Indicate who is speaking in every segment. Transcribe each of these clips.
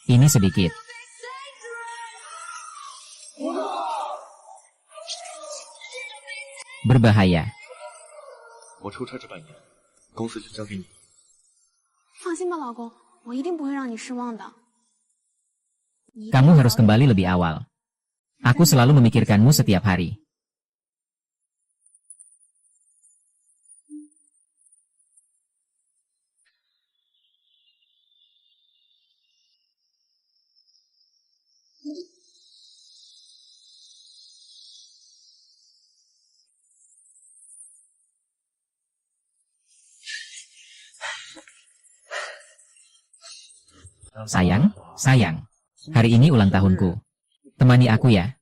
Speaker 1: Ini sedikit. Berbahaya.
Speaker 2: 我出差这半年，公司就交给你。
Speaker 3: 放心吧，老公，我一定不会让你失望的。
Speaker 1: Kamu harus kembali lebih awal. Aku selalu memikirkanmu setiap hari. Sayang, sayang. Hari ini ulang tahunku. Temani aku ya.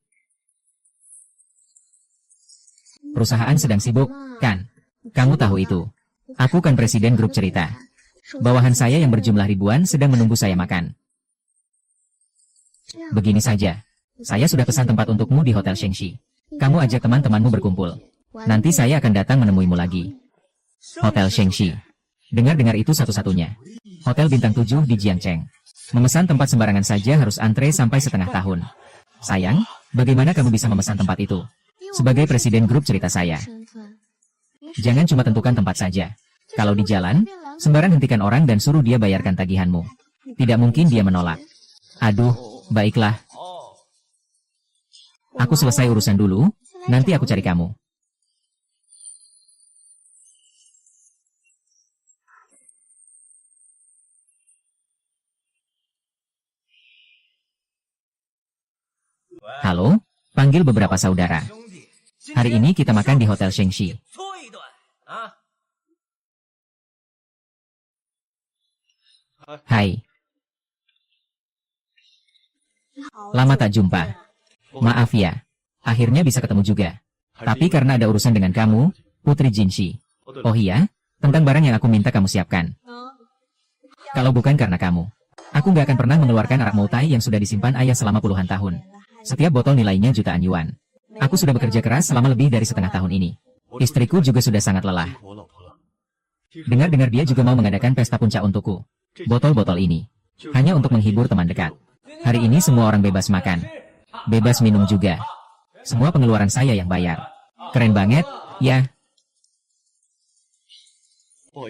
Speaker 1: Perusahaan sedang sibuk, kan? Kamu tahu itu. Aku kan presiden grup cerita. Bawahan saya yang berjumlah ribuan sedang menunggu saya makan. Begini saja. Saya sudah pesan tempat untukmu di Hotel Shengxi. Kamu ajak teman-temanmu berkumpul. Nanti saya akan datang menemuimu lagi. Hotel Shengxi. Dengar-dengar itu satu-satunya. Hotel bintang 7 di Jiangcheng. Memesan tempat sembarangan saja harus antre sampai setengah tahun. Sayang, bagaimana kamu bisa memesan tempat itu? Sebagai presiden grup cerita saya. Jangan cuma tentukan tempat saja. Kalau di jalan, sembarang hentikan orang dan suruh dia bayarkan tagihanmu. Tidak mungkin dia menolak. Aduh, baiklah. Aku selesai urusan dulu, nanti aku cari kamu. Halo, panggil beberapa saudara. Hari ini kita makan di Hotel Shengxi. Hai. Lama tak jumpa. Maaf ya. Akhirnya bisa ketemu juga. Tapi karena ada urusan dengan kamu, Putri Jinshi. Oh iya, tentang barang yang aku minta kamu siapkan. Kalau bukan karena kamu, aku nggak akan pernah mengeluarkan arak Moutai yang sudah disimpan ayah selama puluhan tahun. Setiap botol nilainya jutaan yuan. Aku sudah bekerja keras selama lebih dari setengah tahun ini. Istriku juga sudah sangat lelah. Dengar-dengar dia juga mau mengadakan pesta puncak untukku. Botol-botol ini hanya untuk menghibur teman dekat. Hari ini semua orang bebas makan. Bebas minum juga. Semua pengeluaran saya yang bayar. Keren banget, ya.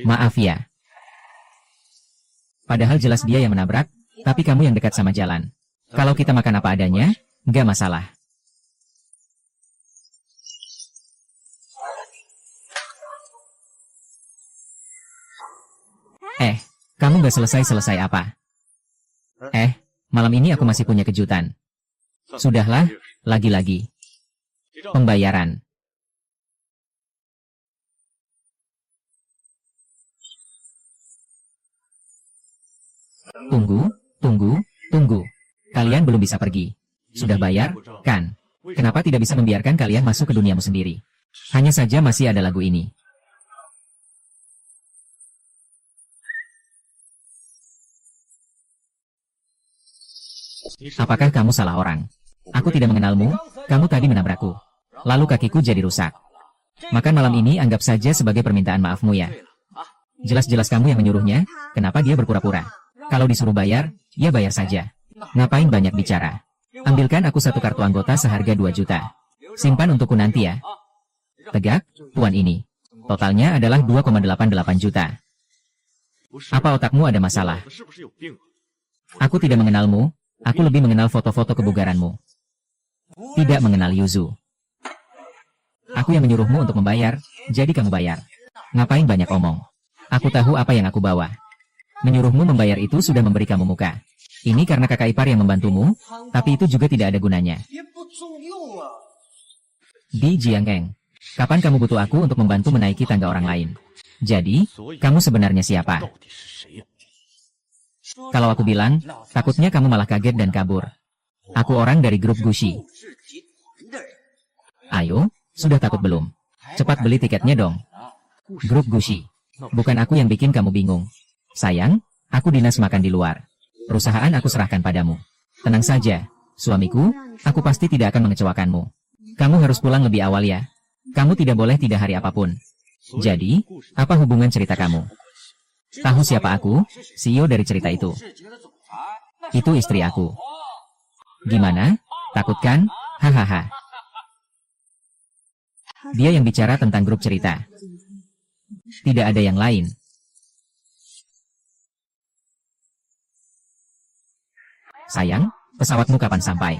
Speaker 1: Maaf ya. Padahal jelas dia yang menabrak, tapi kamu yang dekat sama jalan. Kalau kita makan apa adanya, nggak masalah. Kamu nggak selesai-selesai apa? Malam ini aku masih punya kejutan. Sudahlah, lagi-lagi. Pembayaran. Tunggu. Kalian belum bisa pergi. Sudah bayar, kan? Kenapa tidak bisa membiarkan kalian masuk ke duniamu sendiri? Hanya saja masih ada lagu ini. Apakah kamu salah orang? Aku tidak mengenalmu, kamu tadi menabrakku. Lalu kakiku jadi rusak. Makan malam ini anggap saja sebagai permintaan maafmu ya. Jelas-jelas kamu yang menyuruhnya, kenapa dia berpura-pura? Kalau disuruh bayar, ya bayar saja. Ngapain banyak bicara? Ambilkan aku satu kartu anggota seharga 2 juta. Simpan untukku nanti ya. Tegak, tuan ini. Totalnya adalah 2,88 juta. Apa otakmu ada masalah? Aku tidak mengenalmu, aku lebih mengenal foto-foto kebugaranmu. Tidak mengenal Yuzu. Aku yang menyuruhmu untuk membayar, jadi kamu bayar. Ngapain banyak omong? Aku tahu apa yang aku bawa. Menyuruhmu membayar itu sudah memberi kamu muka. Ini karena kakak ipar yang membantumu, tapi itu juga tidak ada gunanya. Di Jiangeng, kapan kamu butuh aku untuk membantu menaiki tangga orang lain? Jadi, kamu sebenarnya siapa? Kalau aku bilang, takutnya kamu malah kaget dan kabur. Aku orang dari grup Gushi. Ayo, sudah takut belum? Cepat beli tiketnya dong. Grup Gushi. Bukan aku yang bikin kamu bingung. Sayang, aku dinas makan di luar. Perusahaan aku serahkan padamu. Tenang saja, suamiku, aku pasti tidak akan mengecewakanmu. Kamu harus pulang lebih awal ya. Kamu tidak boleh tidak hari apapun. Jadi, apa hubungan cerita kamu? Tahu siapa aku? CEO dari cerita itu. Itu istri aku. Gimana? Takut kan? Hahaha. Dia yang bicara tentang grup cerita. Tidak ada yang lain. Sayang, pesawatmu kapan sampai?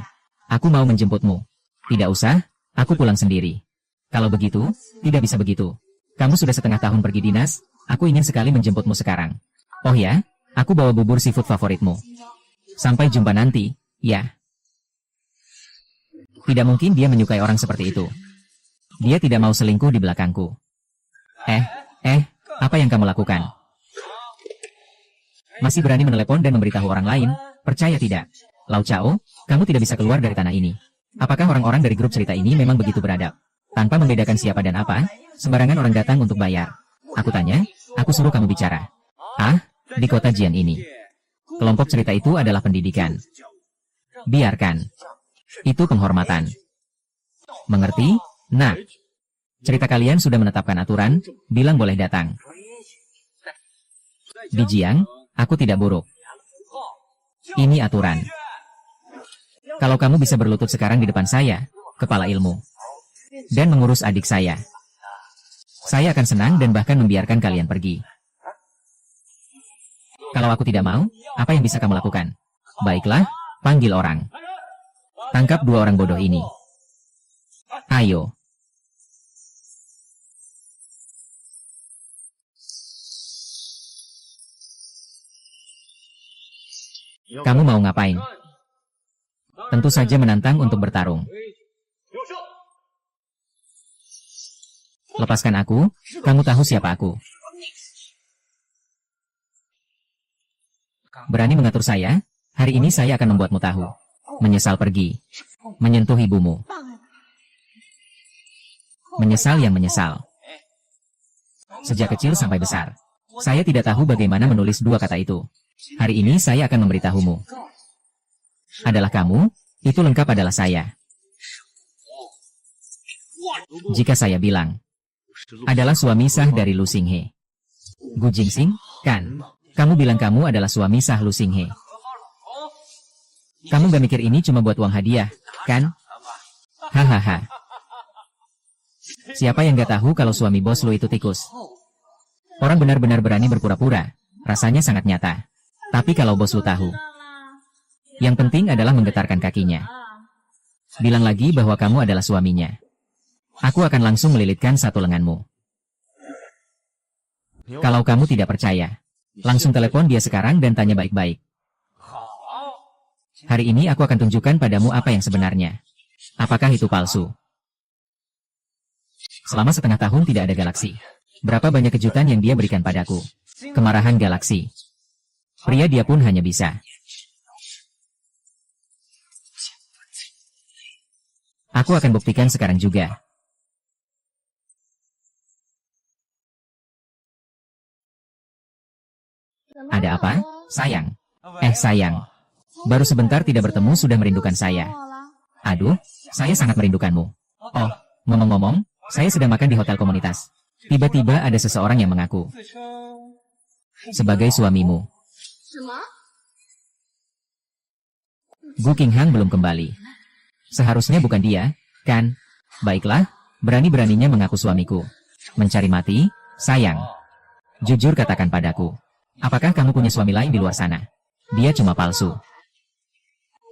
Speaker 1: Aku mau menjemputmu. Tidak usah, aku pulang sendiri. Kalau begitu, tidak bisa begitu. Kamu sudah setengah tahun pergi dinas, aku ingin sekali menjemputmu sekarang. Oh ya, aku bawa bubur seafood favoritmu. Sampai jumpa nanti, ya. Tidak mungkin dia menyukai orang seperti itu. Dia tidak mau selingkuh di belakangku. Apa yang kamu lakukan? Masih berani menelepon dan memberitahu orang lain? Percaya tidak? Lau Chao, kamu tidak bisa keluar dari tanah ini. Apakah orang-orang dari grup cerita ini memang begitu beradab? Tanpa membedakan siapa dan apa, sembarangan orang datang untuk bayar. Aku tanya, aku suruh kamu bicara. Di kota Jian ini. Kelompok cerita itu adalah pendidikan. Biarkan. Itu penghormatan. Mengerti? Nah. Cerita kalian sudah menetapkan aturan, bilang boleh datang. Di Jiang, aku tidak buruk. Ini aturan. Kalau kamu bisa berlutut sekarang di depan saya, kepala ilmu, dan mengurus adik saya akan senang dan bahkan membiarkan kalian pergi. Kalau aku tidak mau, apa yang bisa kamu lakukan? Baiklah, panggil orang. Tangkap dua orang bodoh ini. Ayo. Kamu mau ngapain? Tentu saja menantang untuk bertarung. Lepaskan aku, kamu tahu siapa aku. Berani mengatur saya? Hari ini saya akan membuatmu tahu. Menyesal pergi. Menyentuh ibumu. Menyesal yang menyesal. Sejak kecil sampai besar. Saya tidak tahu bagaimana menulis dua kata itu. Hari ini saya akan memberitahumu. Adalah kamu, itu lengkap adalah saya. Jika saya bilang, adalah suami sah dari Lu Xinghe. Gu Jingxing, kan? Kamu bilang kamu adalah suami sah Lu Xinghe. Kamu gak mikir ini cuma buat uang hadiah, kan? Hahaha. Siapa yang gak tahu kalau suami bos lu itu tikus? Orang benar-benar berani berpura-pura. Rasanya sangat nyata. Tapi kalau bos lu tahu, yang penting adalah menggetarkan kakinya. Bilang lagi bahwa kamu adalah suaminya. Aku akan langsung melilitkan satu lenganmu. Kalau kamu tidak percaya, langsung telepon dia sekarang dan tanya baik-baik. Hari ini aku akan tunjukkan padamu apa yang sebenarnya. Apakah itu palsu? Selama setengah tahun tidak ada galaksi. Berapa banyak kejutan yang dia berikan padaku. Kemarahan galaksi. Pria dia pun hanya bisa. Aku akan buktikan sekarang juga. Ada apa? Sayang. Sayang. Baru sebentar tidak bertemu sudah merindukan saya. Aduh, saya sangat merindukanmu. Oh, ngomong-ngomong, saya sedang makan di hotel komunitas. Tiba-tiba ada seseorang yang mengaku sebagai suamimu. Gu Qinghang belum kembali. Seharusnya bukan dia, kan? Baiklah, berani-beraninya mengaku suamiku. Mencari mati, sayang. Jujur katakan padaku. Apakah kamu punya suami lain di luar sana? Dia cuma palsu.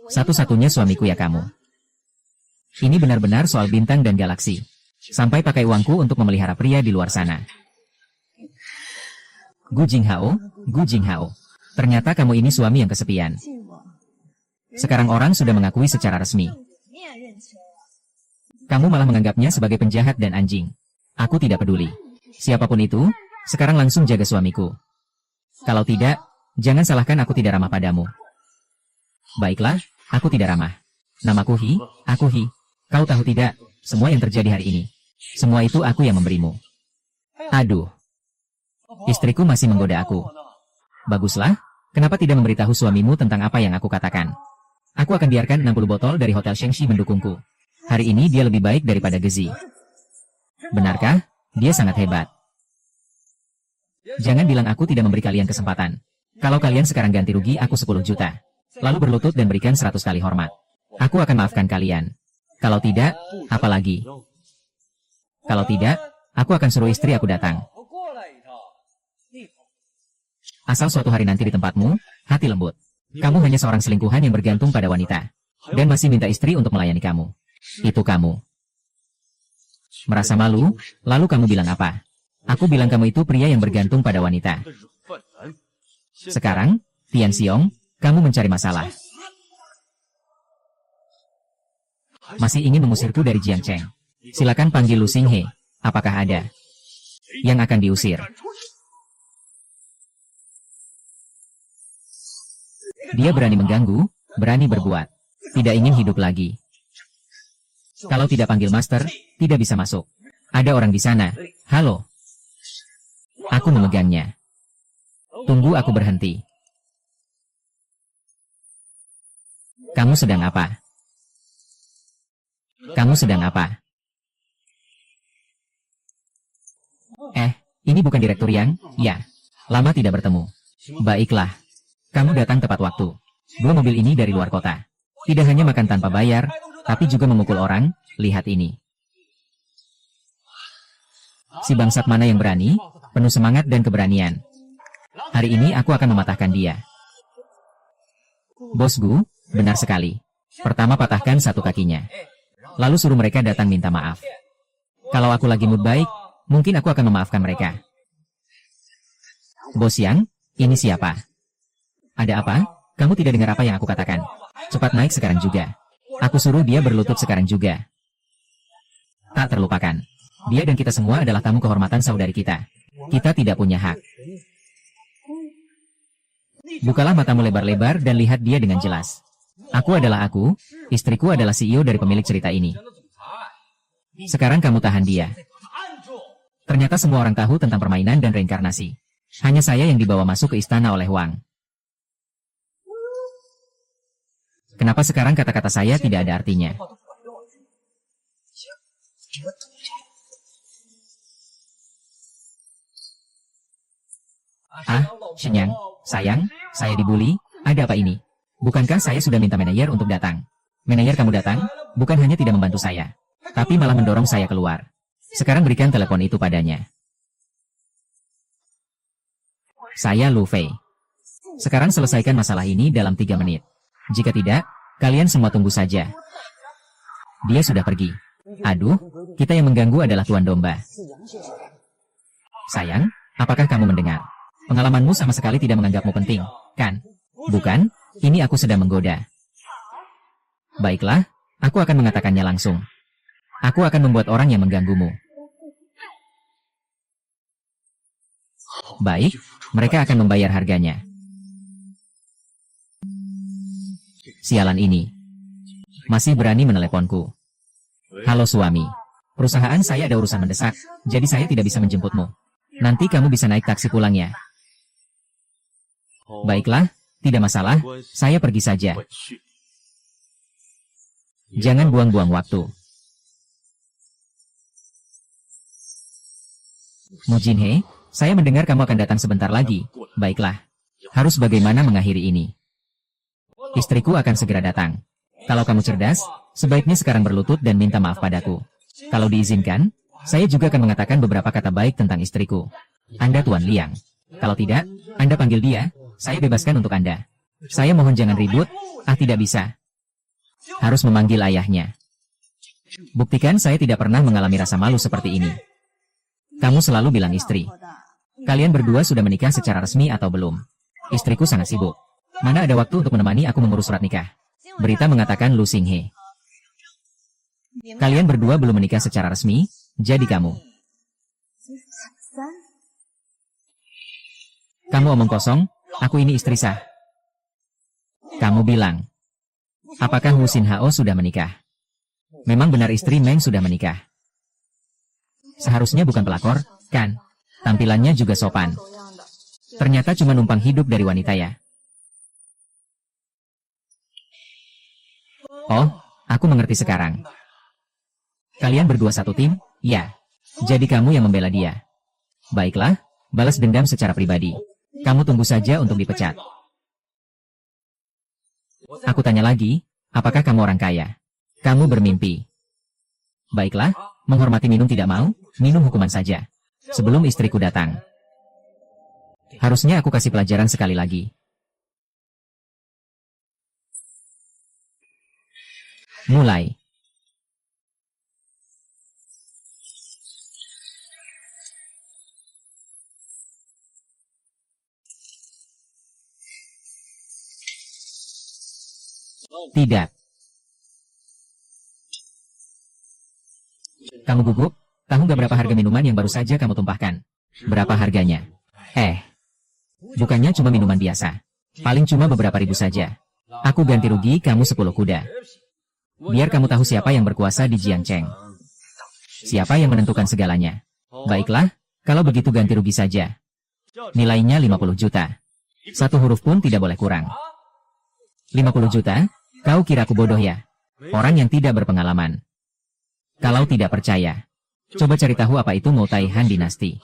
Speaker 1: Satu-satunya suamiku ya kamu. Ini benar-benar soal bintang dan galaksi. Sampai pakai uangku untuk memelihara pria di luar sana. Gu Jinghao. Ternyata kamu ini suami yang kesepian. Sekarang orang sudah mengakui secara resmi. Kamu malah menganggapnya sebagai penjahat dan anjing. Aku tidak peduli. Siapapun itu, sekarang langsung jaga suamiku. Kalau tidak, jangan salahkan aku tidak ramah padamu. Baiklah, aku tidak ramah. Namaku aku Hi. Kau tahu tidak, semua yang terjadi hari ini. Semua itu aku yang memberimu. Aduh. Istriku masih menggoda aku. Baguslah, kenapa tidak memberitahu suamimu tentang apa yang aku katakan? Aku akan biarkan 60 botol dari Hotel Shengxi mendukungku. Hari ini dia lebih baik daripada Gezi. Benarkah? Dia sangat hebat. Jangan bilang aku tidak memberi kalian kesempatan. Kalau kalian sekarang ganti rugi aku 10 juta. Lalu berlutut dan berikan 100 kali hormat. Aku akan maafkan kalian. Kalau tidak, apa lagi? Kalau tidak, aku akan suruh istri aku datang. Asal suatu hari nanti di tempatmu, hati lembut. Kamu hanya seorang selingkuhan yang bergantung pada wanita. Dan masih minta istri untuk melayani kamu. Itu kamu. Merasa malu, lalu kamu bilang apa? Aku bilang kamu itu pria yang bergantung pada wanita. Sekarang, Tian Xiong, kamu mencari masalah. Masih ingin mengusirku dari Jiangcheng? Silakan panggil Lu Xinghe. Apakah ada yang akan diusir? Dia berani mengganggu, berani berbuat. Tidak ingin hidup lagi. Kalau tidak panggil master, tidak bisa masuk. Ada orang di sana. Halo. Aku memegangnya. Tunggu aku berhenti. Kamu sedang apa? Kamu sedang apa? Ini bukan Direktur Yang? Ya. Lama tidak bertemu. Baiklah. Kamu datang tepat waktu. 2 mobil ini dari luar kota. Tidak hanya makan tanpa bayar, tapi juga memukul orang. Lihat ini. Si bangsat mana yang berani, penuh semangat dan keberanian. Hari ini aku akan mematahkan dia. Bosku, benar sekali. Pertama patahkan satu kakinya. Lalu suruh mereka datang minta maaf. Kalau aku lagi mood baik, mungkin aku akan memaafkan mereka. Bos Yang, ini siapa? Ada apa? Kamu tidak dengar apa yang aku katakan? Cepat naik sekarang juga. Aku suruh dia berlutut sekarang juga. Tak terlupakan. Dia dan kita semua adalah tamu kehormatan saudari kita. Kita tidak punya hak. Bukalah matamu lebar-lebar dan lihat dia dengan jelas. Aku adalah aku, istriku adalah CEO dari pemilik cerita ini. Sekarang kamu tahan dia. Ternyata semua orang tahu tentang permainan dan reinkarnasi. Hanya saya yang dibawa masuk ke istana oleh Wang. Kenapa sekarang kata-kata saya tidak ada artinya? Shenyang, sayang, saya dibully, ada apa ini? Bukankah saya sudah minta manajer untuk datang? Manajer kamu datang, bukan hanya tidak membantu saya, tapi malah mendorong saya keluar. Sekarang berikan telepon itu padanya. Saya Lu Fei. Sekarang selesaikan masalah ini dalam 3 menit. Jika tidak, kalian semua tunggu saja. Dia sudah pergi. Aduh, kita yang mengganggu adalah tuan domba. Sayang, apakah kamu mendengar? Pengalamanmu sama sekali tidak menganggapmu penting, kan? Bukan, ini aku sedang menggoda. Baiklah, aku akan mengatakannya langsung. Aku akan membuat orang yang mengganggumu. Baik, mereka akan membayar harganya. Sialan ini. Masih berani meneleponku. Halo suami. Perusahaan saya ada urusan mendesak, jadi saya tidak bisa menjemputmu. Nanti kamu bisa naik taksi pulang ya. Baiklah, tidak masalah, saya pergi saja. Jangan buang-buang waktu. Mu Jinhe, saya mendengar kamu akan datang sebentar lagi. Baiklah. Harus bagaimana mengakhiri ini? Istriku akan segera datang. Kalau kamu cerdas, sebaiknya sekarang berlutut dan minta maaf padaku. Kalau diizinkan, saya juga akan mengatakan beberapa kata baik tentang istriku. Anda Tuan Liang. Kalau tidak, Anda panggil dia, saya bebaskan untuk Anda. Saya mohon jangan ribut, tidak bisa. Harus memanggil ayahnya. Buktikan saya tidak pernah mengalami rasa malu seperti ini. Kamu selalu bilang istri. Kalian berdua sudah menikah secara resmi atau belum? Istriku sangat sibuk. Mana ada waktu untuk menemani aku mengurus surat nikah? Berita mengatakan Lu Xinghe. Kalian berdua belum menikah secara resmi, jadi kamu. Kamu omong kosong, aku ini istri sah. Kamu bilang. Apakah Wu Xin Hao sudah menikah? Memang benar istri Meng sudah menikah. Seharusnya bukan pelakor, kan? Tampilannya juga sopan. Ternyata cuma numpang hidup dari wanita ya. Oh, aku mengerti sekarang. Kalian berdua satu tim? Ya. Jadi kamu yang membela dia. Baiklah, balas dendam secara pribadi. Kamu tunggu saja untuk dipecat. Aku tanya lagi, apakah kamu orang kaya? Kamu bermimpi. Baiklah, menghormati minum tidak mau, minum hukuman saja. Sebelum istriku datang. Harusnya aku kasih pelajaran sekali lagi. Mulai. Tidak. Kamu gugup? Tahu nggak berapa harga minuman yang baru saja kamu tumpahkan? Berapa harganya? Bukannya cuma minuman biasa. Paling cuma beberapa ribu saja. Aku ganti rugi kamu 10 kuda. Biar kamu tahu siapa yang berkuasa di Jiangcheng. Siapa yang menentukan segalanya. Baiklah, kalau begitu ganti rugi saja. Nilainya 50 juta. Satu huruf pun tidak boleh kurang. 50 juta? Kau kira aku bodoh ya? Orang yang tidak berpengalaman. Kalau tidak percaya, coba cari tahu apa itu Moutai Han Dinasti.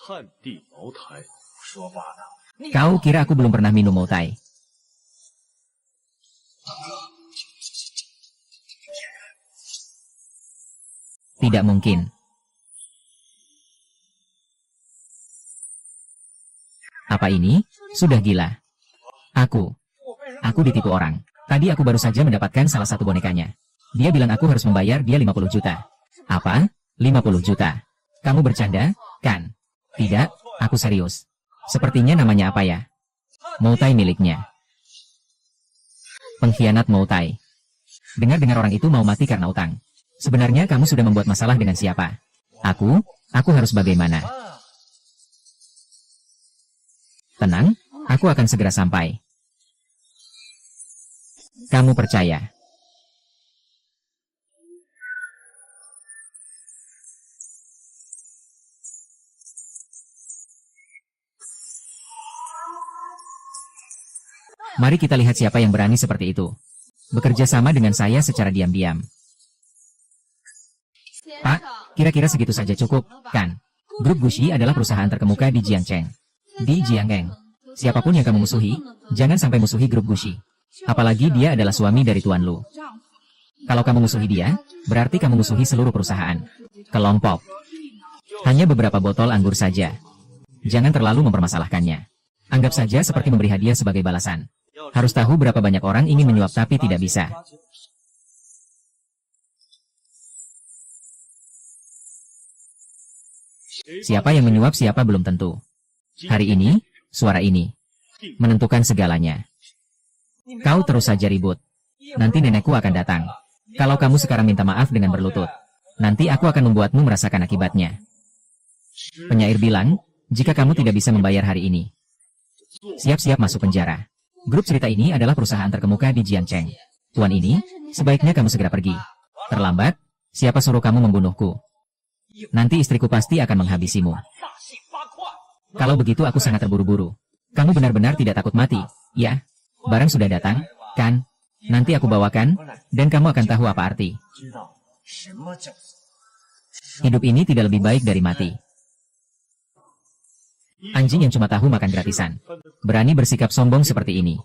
Speaker 1: Kau kira aku belum pernah minum Moutai? Tidak mungkin. Apa ini? Sudah gila. Aku ditipu orang. Tadi aku baru saja mendapatkan salah satu bonekanya. Dia bilang aku harus membayar dia 50 juta. Apa? 50 juta? Kamu bercanda, kan? Tidak, aku serius. Sepertinya namanya apa ya? Moutai miliknya. Pengkhianat Moutai. Dengar-dengar orang itu mau mati karena utang. Sebenarnya kamu sudah membuat masalah dengan siapa? Aku harus bagaimana? Tenang, aku akan segera sampai. Kamu percaya? Mari kita lihat siapa yang berani seperti itu. Bekerja sama dengan saya secara diam-diam. Pak, kira-kira segitu saja cukup, kan? Grup Gushi adalah perusahaan terkemuka di Jiangcheng. Di Jiangeng. Siapapun yang kamu musuhi, jangan sampai musuhi grup Gushi. Apalagi dia adalah suami dari Tuan Lu. Kalau kamu musuhi dia, berarti kamu musuhi seluruh perusahaan. Kelompok. Hanya beberapa botol anggur saja. Jangan terlalu mempermasalahkannya. Anggap saja seperti memberi hadiah sebagai balasan. Harus tahu berapa banyak orang ingin menyuap tapi tidak bisa. Siapa yang menyuap siapa belum tentu. Hari ini, suara ini menentukan segalanya. Kau terus saja ribut. Nanti nenekku akan datang. Kalau kamu sekarang minta maaf dengan berlutut, nanti aku akan membuatmu merasakan akibatnya. Penyair bilang, jika kamu tidak bisa membayar hari ini, siap-siap masuk penjara. Grup cerita ini adalah perusahaan terkemuka di Jiangcheng. Tuan ini, sebaiknya kamu segera pergi. Terlambat, siapa suruh kamu membunuhku? Nanti istriku pasti akan menghabisimu. Kalau begitu aku sangat terburu-buru. Kamu benar-benar tidak takut mati, ya? Barang sudah datang, kan? Nanti aku bawakan, dan kamu akan tahu apa arti. Hidup ini tidak lebih baik dari mati. Anjing yang cuma tahu makan gratisan. Berani bersikap sombong seperti ini.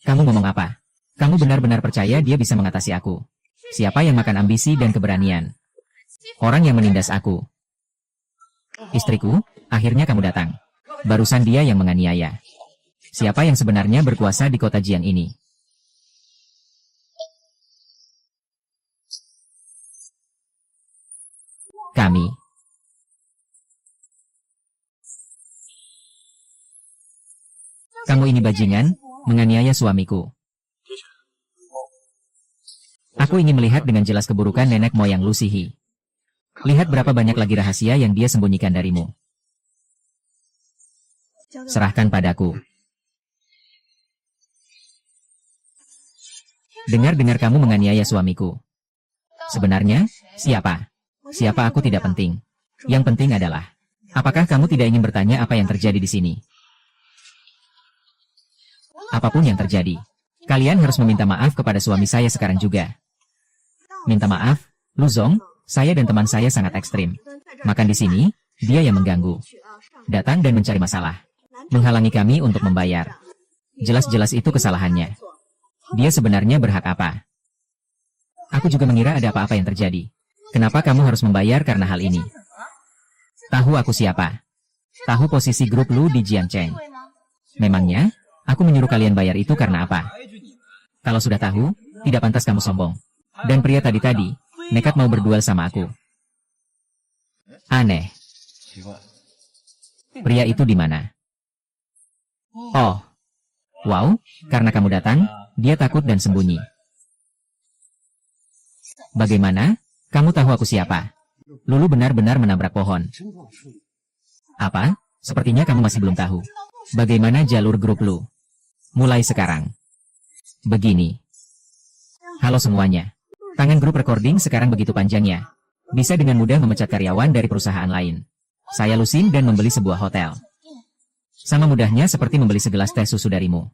Speaker 1: Kamu ngomong apa? Kamu benar-benar percaya dia bisa mengatasi aku? Siapa yang makan ambisi dan keberanian? Orang yang menindas aku. Istriku, akhirnya kamu datang. Barusan dia yang menganiaya. Siapa yang sebenarnya berkuasa di kota Jiang ini? Kami. Kamu ini bajingan, menganiaya suamiku. Aku ingin melihat dengan jelas keburukan nenek moyang Lu Sihi. Lihat berapa banyak lagi rahasia yang dia sembunyikan darimu. Serahkan padaku. Dengar-dengar kamu menganiaya suamiku. Sebenarnya, siapa? Siapa aku tidak penting. Yang penting adalah, apakah kamu tidak ingin bertanya apa yang terjadi di sini? Apapun yang terjadi, kalian harus meminta maaf kepada suami saya sekarang juga. Minta maaf, Lu Zong, saya dan teman saya sangat ekstrim. Makan di sini, dia yang mengganggu. Datang dan mencari masalah. Menghalangi kami untuk membayar. Jelas-jelas itu kesalahannya. Dia sebenarnya berhak apa? Aku juga mengira ada apa-apa yang terjadi. Kenapa kamu harus membayar karena hal ini? Tahu aku siapa? Tahu posisi grup Lu di Jiangcheng? Memangnya, aku menyuruh kalian bayar itu karena apa? Kalau sudah tahu, tidak pantas kamu sombong. Dan pria tadi-tadi, nekat mau berduel sama aku. Aneh. Pria itu di mana? Oh. Wow, karena kamu datang, dia takut dan sembunyi. Bagaimana? Kamu tahu aku siapa? Lulu benar-benar menabrak pohon. Apa? Sepertinya kamu masih belum tahu. Bagaimana jalur grup Lu? Mulai sekarang. Begini. Halo semuanya. Tangan grup recording sekarang begitu panjangnya. Bisa dengan mudah memecat karyawan dari perusahaan lain. Saya lusin dan membeli sebuah hotel. Sama mudahnya seperti membeli segelas teh susu darimu.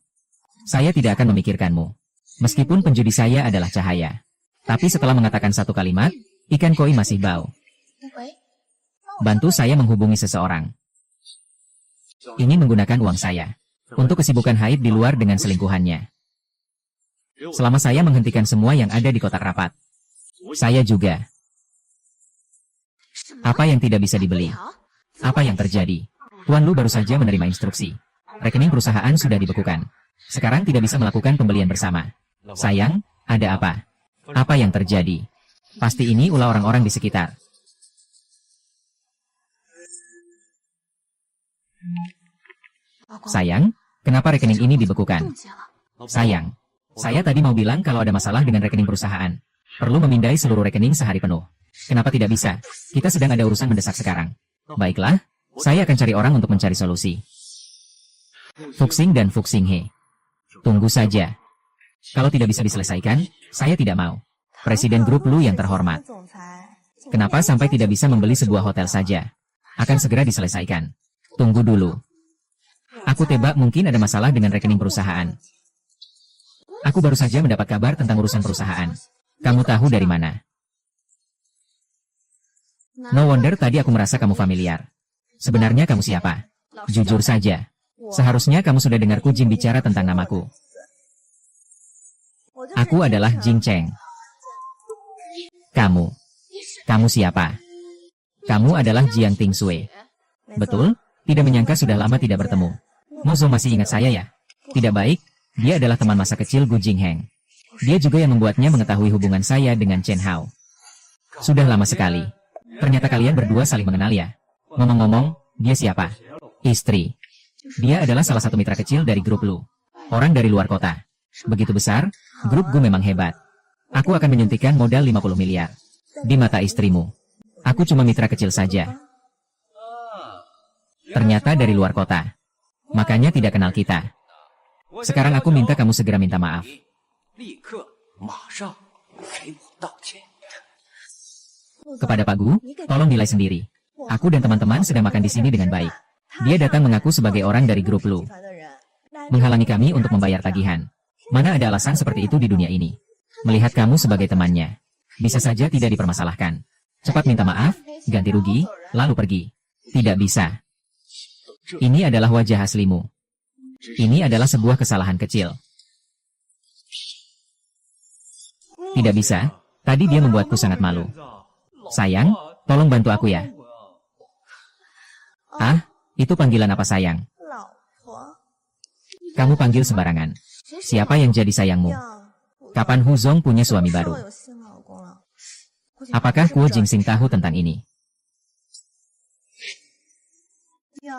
Speaker 1: Saya tidak akan memikirkanmu. Meskipun penjudi saya adalah cahaya. Tapi setelah mengatakan satu kalimat, ikan koi masih bau. Bantu saya menghubungi seseorang. Ingin menggunakan uang saya. Untuk kesibukan haid di luar dengan selingkuhannya. Selama saya menghentikan semua yang ada di kotak rapat. Saya juga. Apa yang tidak bisa dibeli? Apa yang terjadi? Tuan Lu baru saja menerima instruksi. Rekening perusahaan sudah dibekukan. Sekarang tidak bisa melakukan pembelian bersama. Sayang, ada apa? Apa yang terjadi? Pasti ini ulah orang-orang di sekitar. Sayang, kenapa rekening ini dibekukan? Sayang, saya tadi mau bilang kalau ada masalah dengan rekening perusahaan. Perlu memindai seluruh rekening sehari penuh. Kenapa tidak bisa? Kita sedang ada urusan mendesak sekarang. Baiklah. Saya akan cari orang untuk mencari solusi. Fuxing dan Fuxing He. Tunggu saja. Kalau tidak bisa diselesaikan, saya tidak mau. Presiden grup Lu yang terhormat. Kenapa sampai tidak bisa membeli sebuah hotel saja? Akan segera diselesaikan. Tunggu dulu. Aku tebak mungkin ada masalah dengan rekening perusahaan. Aku baru saja mendapat kabar tentang urusan perusahaan. Kamu tahu dari mana? No wonder tadi aku merasa kamu familiar. Sebenarnya kamu siapa? Jujur saja. Seharusnya kamu sudah dengar Jing bicara tentang namaku. Aku adalah Jing Cheng. Kamu siapa? Kamu adalah Jiang Tingsui. Betul? Tidak menyangka sudah lama tidak bertemu. Mozo masih ingat saya ya? Tidak baik, dia adalah teman masa kecil Gu Jingheng. Dia juga yang membuatnya mengetahui hubungan saya dengan Chen Hao. Sudah lama sekali. Ternyata kalian berdua saling mengenal ya? Ngomong-ngomong, dia siapa? Istri. Dia adalah salah satu mitra kecil dari grup Lu. Orang dari luar kota. Begitu besar, grup Gu memang hebat. Aku akan menyuntikkan modal 50 miliar. Di mata istrimu. Aku cuma mitra kecil saja. Ternyata dari luar kota. Makanya tidak kenal kita. Sekarang aku minta kamu segera minta maaf. Kepada Pak Gu, tolong nilai sendiri. Aku dan teman-teman sedang makan di sini dengan baik. Dia datang mengaku sebagai orang dari grup Lu. Menghalangi kami untuk membayar tagihan. Mana ada alasan seperti itu di dunia ini? Melihat kamu sebagai temannya. Bisa saja tidak dipermasalahkan. Cepat minta maaf, ganti rugi, lalu pergi. Tidak bisa. Ini adalah wajah aslimu. Ini adalah sebuah kesalahan kecil. Tidak bisa. Tadi dia membuatku sangat malu. Sayang, tolong bantu aku ya. Ah, itu panggilan apa sayang? Kamu panggil sembarangan. Siapa yang jadi sayangmu? Kapan Huzong punya suami baru? Apakah Kuo Jingsing tahu tentang ini?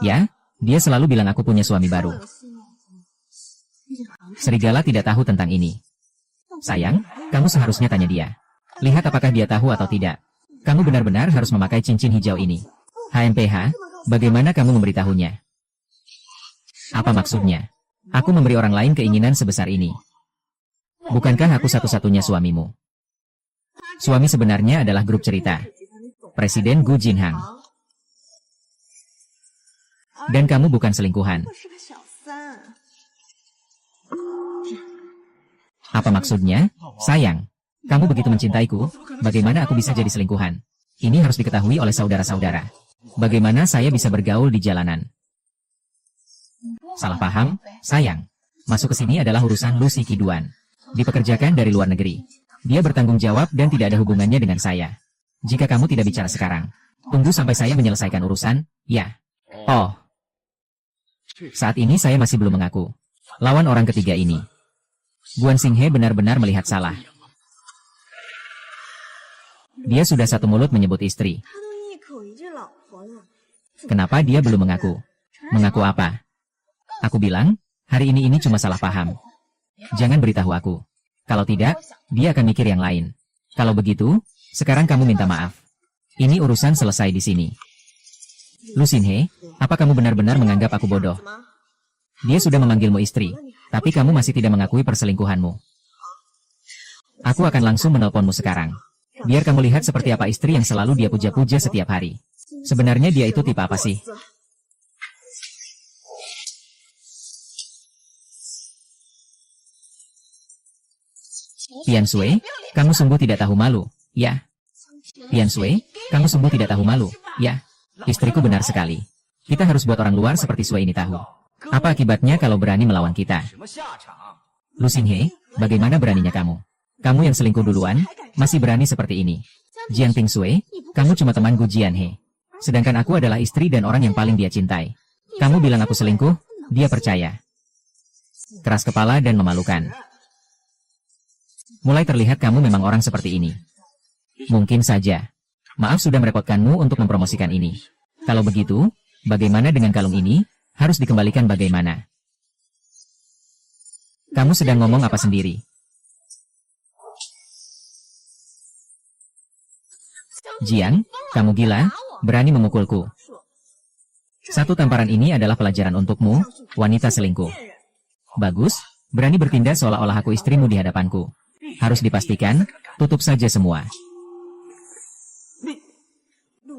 Speaker 1: Ya, dia selalu bilang aku punya suami baru. Serigala tidak tahu tentang ini. Sayang, kamu seharusnya tanya dia. Lihat apakah dia tahu atau tidak. Kamu benar-benar harus memakai cincin hijau ini. HMPH, bagaimana kamu memberitahunya? Apa maksudnya? Aku memberi orang lain keinginan sebesar ini. Bukankah aku satu-satunya suamimu? Suami sebenarnya adalah grup cerita. Presiden Gu Jinhang. Dan kamu bukan selingkuhan. Apa maksudnya? Sayang, kamu begitu mencintaiku, bagaimana aku bisa jadi selingkuhan? Ini harus diketahui oleh saudara-saudara. Bagaimana saya bisa bergaul di jalanan? Salah paham, sayang. Masuk ke sini adalah urusan Lu Shiqiduan. Dipekerjakan dari luar negeri. Dia bertanggung jawab dan tidak ada hubungannya dengan saya. Jika kamu tidak bicara sekarang, tunggu sampai saya menyelesaikan urusan, ya. Oh. Saat ini saya masih belum mengaku. Lawan orang ketiga ini. Guan Xinghe benar-benar melihat salah. Dia sudah satu mulut menyebut istri. Kenapa dia belum mengaku? Mengaku apa? Aku bilang, hari ini cuma salah paham. Jangan beritahu aku. Kalau tidak, dia akan mikir yang lain. Kalau begitu, sekarang kamu minta maaf. Ini urusan selesai di sini. Lu Xinghe, apa kamu benar-benar menganggap aku bodoh? Dia sudah memanggilmu istri, tapi kamu masih tidak mengakui perselingkuhanmu. Aku akan langsung menelponmu sekarang. Biar kamu lihat seperti apa istri yang selalu dia puja-puja setiap hari. Sebenarnya dia itu tipe apa sih? Pian Sui, kamu sungguh tidak tahu malu, ya? Pian Sui, kamu sungguh tidak tahu malu, ya? Istriku benar sekali. Kita harus buat orang luar seperti Sui ini tahu. Apa akibatnya kalau berani melawan kita? Lu Xinghe, bagaimana beraninya kamu? Kamu yang selingkuh duluan, masih berani seperti ini. Jiang Ting Sui, kamu cuma teman Gu Jianhe. Sedangkan aku adalah istri dan orang yang paling dia cintai. Kamu bilang aku selingkuh, dia percaya. Keras kepala dan memalukan. Mulai terlihat kamu memang orang seperti ini. Mungkin saja. Maaf sudah merepotkanmu untuk mempromosikan ini. Kalau begitu, bagaimana dengan kalung ini? Harus dikembalikan bagaimana? Kamu sedang ngomong apa sendiri? Jiang, kamu gila? Berani memukulku. Satu tamparan ini adalah pelajaran untukmu, wanita selingkuh. Bagus, berani bertindak seolah-olah aku istrimu di hadapanku. Harus dipastikan, tutup saja semua.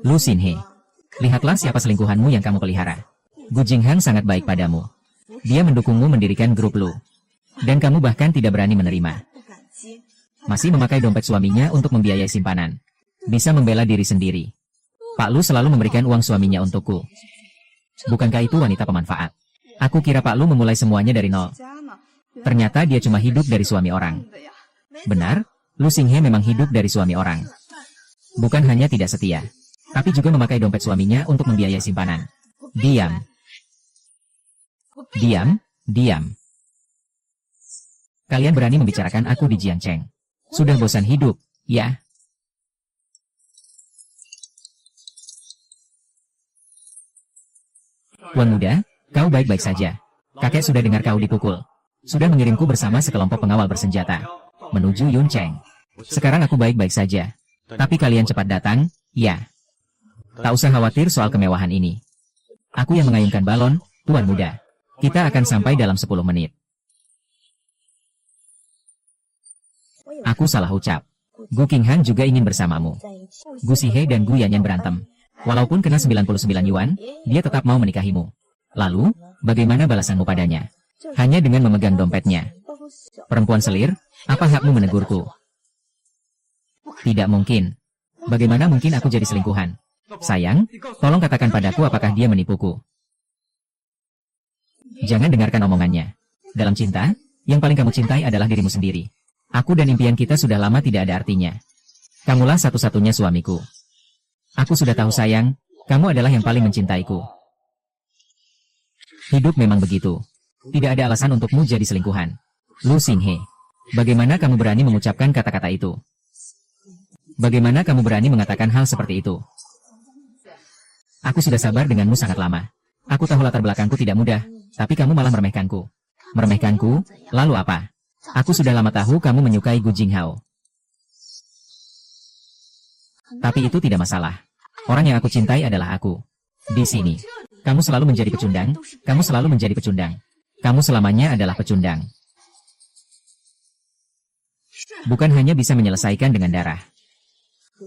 Speaker 1: Lu Xinghe, lihatlah siapa selingkuhanmu yang kamu pelihara. Gu Jinghang sangat baik padamu. Dia mendukungmu mendirikan grup Lu. Dan kamu bahkan tidak berani menerima. Masih memakai dompet suaminya untuk membiayai simpanan. Bisa membela diri sendiri. Pak Lu selalu memberikan uang suaminya untukku. Bukankah itu wanita pemanfaat? Aku kira Pak Lu memulai semuanya dari nol. Ternyata dia cuma hidup dari suami orang. Benar, Lu Xinghe memang hidup dari suami orang. Bukan hanya tidak setia, tapi juga memakai dompet suaminya untuk membiayai simpanan. Diam. Diam, diam. Kalian berani membicarakan aku di Jiangcheng. Sudah bosan hidup, ya? Tuan muda, kau baik-baik saja. Kakek sudah dengar kau dipukul. Sudah mengirimku bersama sekelompok pengawal bersenjata menuju Yuncheng. Sekarang aku baik-baik saja. Tapi kalian cepat datang, ya. Tak usah khawatir soal kemewahan ini. Aku yang mengayunkan balon, Tuan muda. Kita akan sampai dalam 10 menit. Aku salah ucap. Gu Qinghan juga ingin bersamamu. Gu Shihe dan Gu Yanyan berantem. Walaupun kena 99 yuan, dia tetap mau menikahimu. Lalu, bagaimana balasanmu padanya? Hanya dengan memegang dompetnya. Perempuan selir, apa hakmu menegurku? Tidak mungkin. Bagaimana mungkin aku jadi selingkuhan? Sayang, tolong katakan padaku apakah dia menipuku. Jangan dengarkan omongannya. Dalam cinta, yang paling kamu cintai adalah dirimu sendiri. Aku dan impian kita sudah lama tidak ada artinya. Kamulah satu-satunya suamiku. Aku sudah tahu sayang, kamu adalah yang paling mencintaiku. Hidup memang begitu. Tidak ada alasan untukmu jadi selingkuhan. Lu Xinghe, bagaimana kamu berani mengucapkan kata-kata itu? Bagaimana kamu berani mengatakan hal seperti itu? Aku sudah sabar denganmu sangat lama. Aku tahu latar belakangku tidak mudah, tapi kamu malah meremehkanku. Meremehkanku, lalu apa? Aku sudah lama tahu kamu menyukai Gu Jinghao. Tapi itu tidak masalah. Orang yang aku cintai adalah aku. Di sini, kamu selalu menjadi pecundang, kamu selalu menjadi pecundang. Kamu selamanya adalah pecundang. Bukan hanya bisa menyelesaikan dengan darah.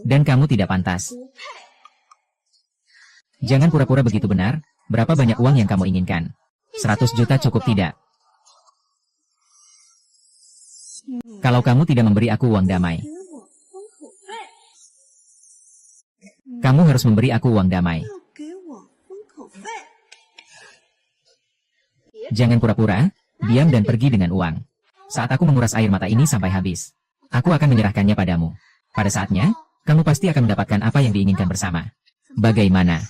Speaker 1: Dan kamu tidak pantas. Jangan pura-pura begitu benar, berapa banyak uang yang kamu inginkan? 100 juta cukup tidak? Kalau kamu tidak memberi aku uang damai. Kamu harus memberi aku uang damai. Jangan pura-pura, diam dan pergi dengan uang. Saat aku menguras air mata ini sampai habis, aku akan menyerahkannya padamu. Pada saatnya, kamu pasti akan mendapatkan apa yang diinginkan bersama. Bagaimana?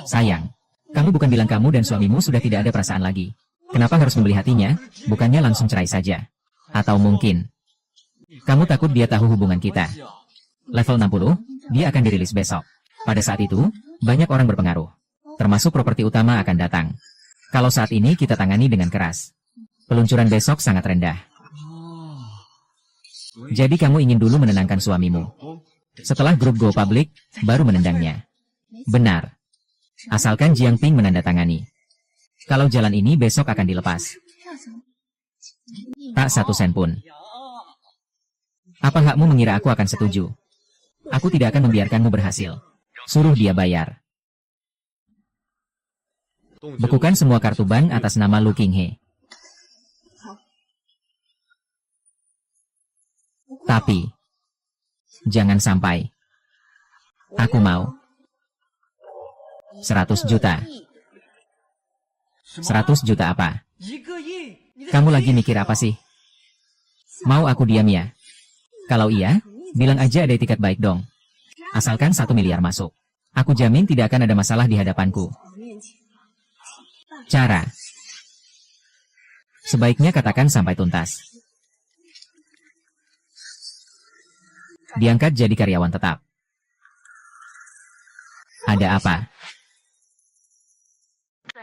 Speaker 1: Sayang, kamu bukan bilang kamu dan suamimu sudah tidak ada perasaan lagi. Kenapa harus membeli hatinya, bukannya langsung cerai saja? Atau mungkin, kamu takut dia tahu hubungan kita? Level 60, dia akan dirilis besok. Pada saat itu, banyak orang berpengaruh, termasuk properti utama akan datang. Kalau saat ini kita tangani dengan keras, peluncuran besok sangat rendah. Jadi kamu ingin dulu menenangkan suamimu. Setelah grup go public, baru menendangnya. Benar. Asalkan Jiang Ping menandatangani. Kalau jalan ini besok akan dilepas. Tak satu sen pun. Apa hakmu mengira aku akan setuju? Aku tidak akan membiarkanmu berhasil. Suruh dia bayar. Bekukan semua kartu bank atas nama Lu Qinghe. Tapi, jangan sampai. Aku mau 100 juta. 100 juta apa? Kamu lagi mikir apa sih? Mau aku diam ya? Kalau iya, bilang aja ada etiket baik dong. Asalkan 1 miliar masuk. Aku jamin tidak akan ada masalah di hadapanku. Cara. Sebaiknya katakan sampai tuntas. Diangkat jadi karyawan tetap. Ada apa?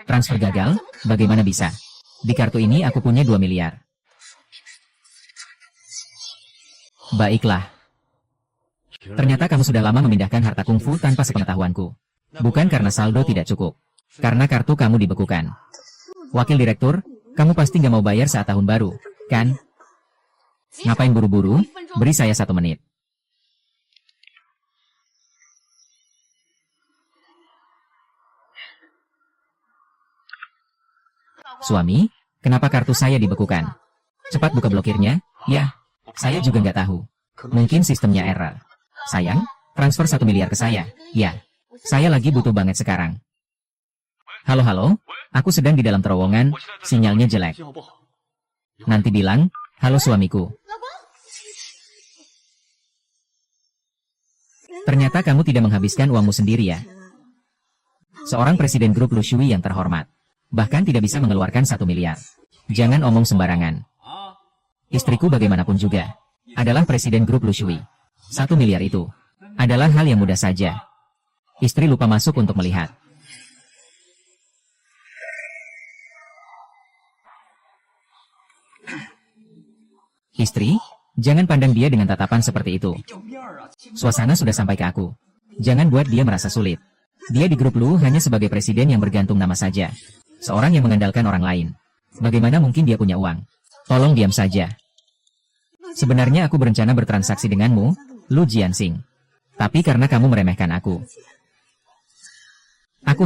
Speaker 1: Transfer gagal? Bagaimana bisa? Di kartu ini aku punya 2 miliar. Baiklah. Ternyata kamu sudah lama memindahkan harta kungfu tanpa sepengetahuanku. Bukan karena saldo tidak cukup. Karena kartu kamu dibekukan. Wakil direktur, kamu pasti nggak mau bayar saat tahun baru, kan? Ngapain buru-buru? Beri saya 1 menit. Suami, kenapa kartu saya dibekukan? Cepat buka blokirnya. Ya, saya juga nggak tahu. Mungkin sistemnya error. Sayang, transfer 1 miliar ke saya. Ya, saya lagi butuh banget sekarang. Halo, aku sedang di dalam terowongan, sinyalnya jelek. Nanti bilang, halo suamiku. Ternyata kamu tidak menghabiskan uangmu sendiri ya. Seorang presiden grup Lu Shui yang terhormat. Bahkan tidak bisa mengeluarkan 1 miliar. Jangan omong sembarangan. Istriku bagaimanapun juga adalah presiden grup Lu Shui. 1 miliar itu adalah hal yang mudah saja. Istri lupa masuk untuk melihat. Istri, jangan pandang dia dengan tatapan seperti itu. Suasana sudah sampai ke aku. Jangan buat dia merasa sulit. Dia di grup Lu hanya sebagai presiden yang bergantung nama saja. Seorang yang mengandalkan orang lain. Bagaimana mungkin dia punya uang? Tolong diam saja. Sebenarnya aku berencana bertransaksi denganmu, Lu Jianxing. Tapi karena kamu meremehkan aku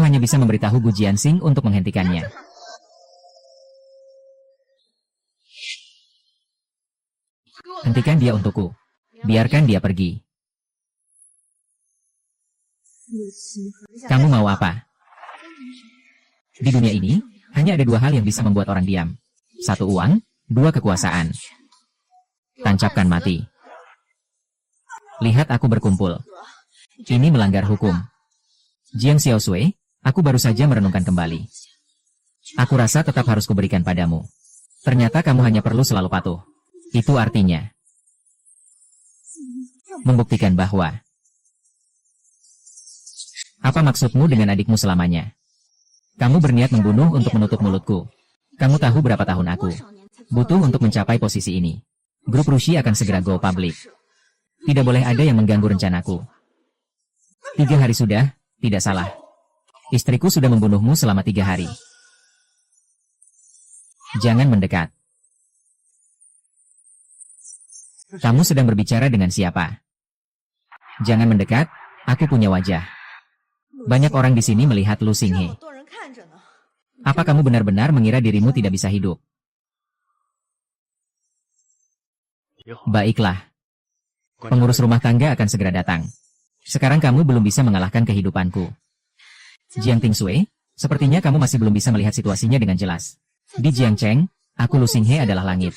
Speaker 1: hanya bisa memberitahu Gu Jianxing untuk menghentikannya. Hentikan dia untukku. Biarkan dia pergi. Kamu mau apa? Di dunia ini, hanya ada 2 hal yang bisa membuat orang diam. 1 uang, 2 kekuasaan. Tancapkan mati. Lihat aku berkumpul. Ini melanggar hukum. Jiang Xiaosui, aku baru saja merenungkan kembali. Aku rasa tetap harus kuberikan padamu. Ternyata kamu hanya perlu selalu patuh. Itu artinya membuktikan bahwa apa maksudmu dengan adikmu selamanya? Kamu berniat membunuh untuk menutup mulutku. Kamu tahu berapa tahun aku butuh untuk mencapai posisi ini. Grup Rushi akan segera go public. Tidak boleh ada yang mengganggu rencanaku. 3 hari sudah, tidak salah. Istriku sudah membunuhmu selama 3 hari. Jangan mendekat. Kamu sedang berbicara dengan siapa? Jangan mendekat, aku punya wajah. Banyak orang di sini melihat Lu Xinghe. Apa kamu benar-benar mengira dirimu tidak bisa hidup? Baiklah. Pengurus rumah tangga akan segera datang. Sekarang kamu belum bisa mengalahkan kehidupanku. Jiang Tingsui, sepertinya kamu masih belum bisa melihat situasinya dengan jelas. Di Jiangcheng, aku Lu Xinghe adalah langit.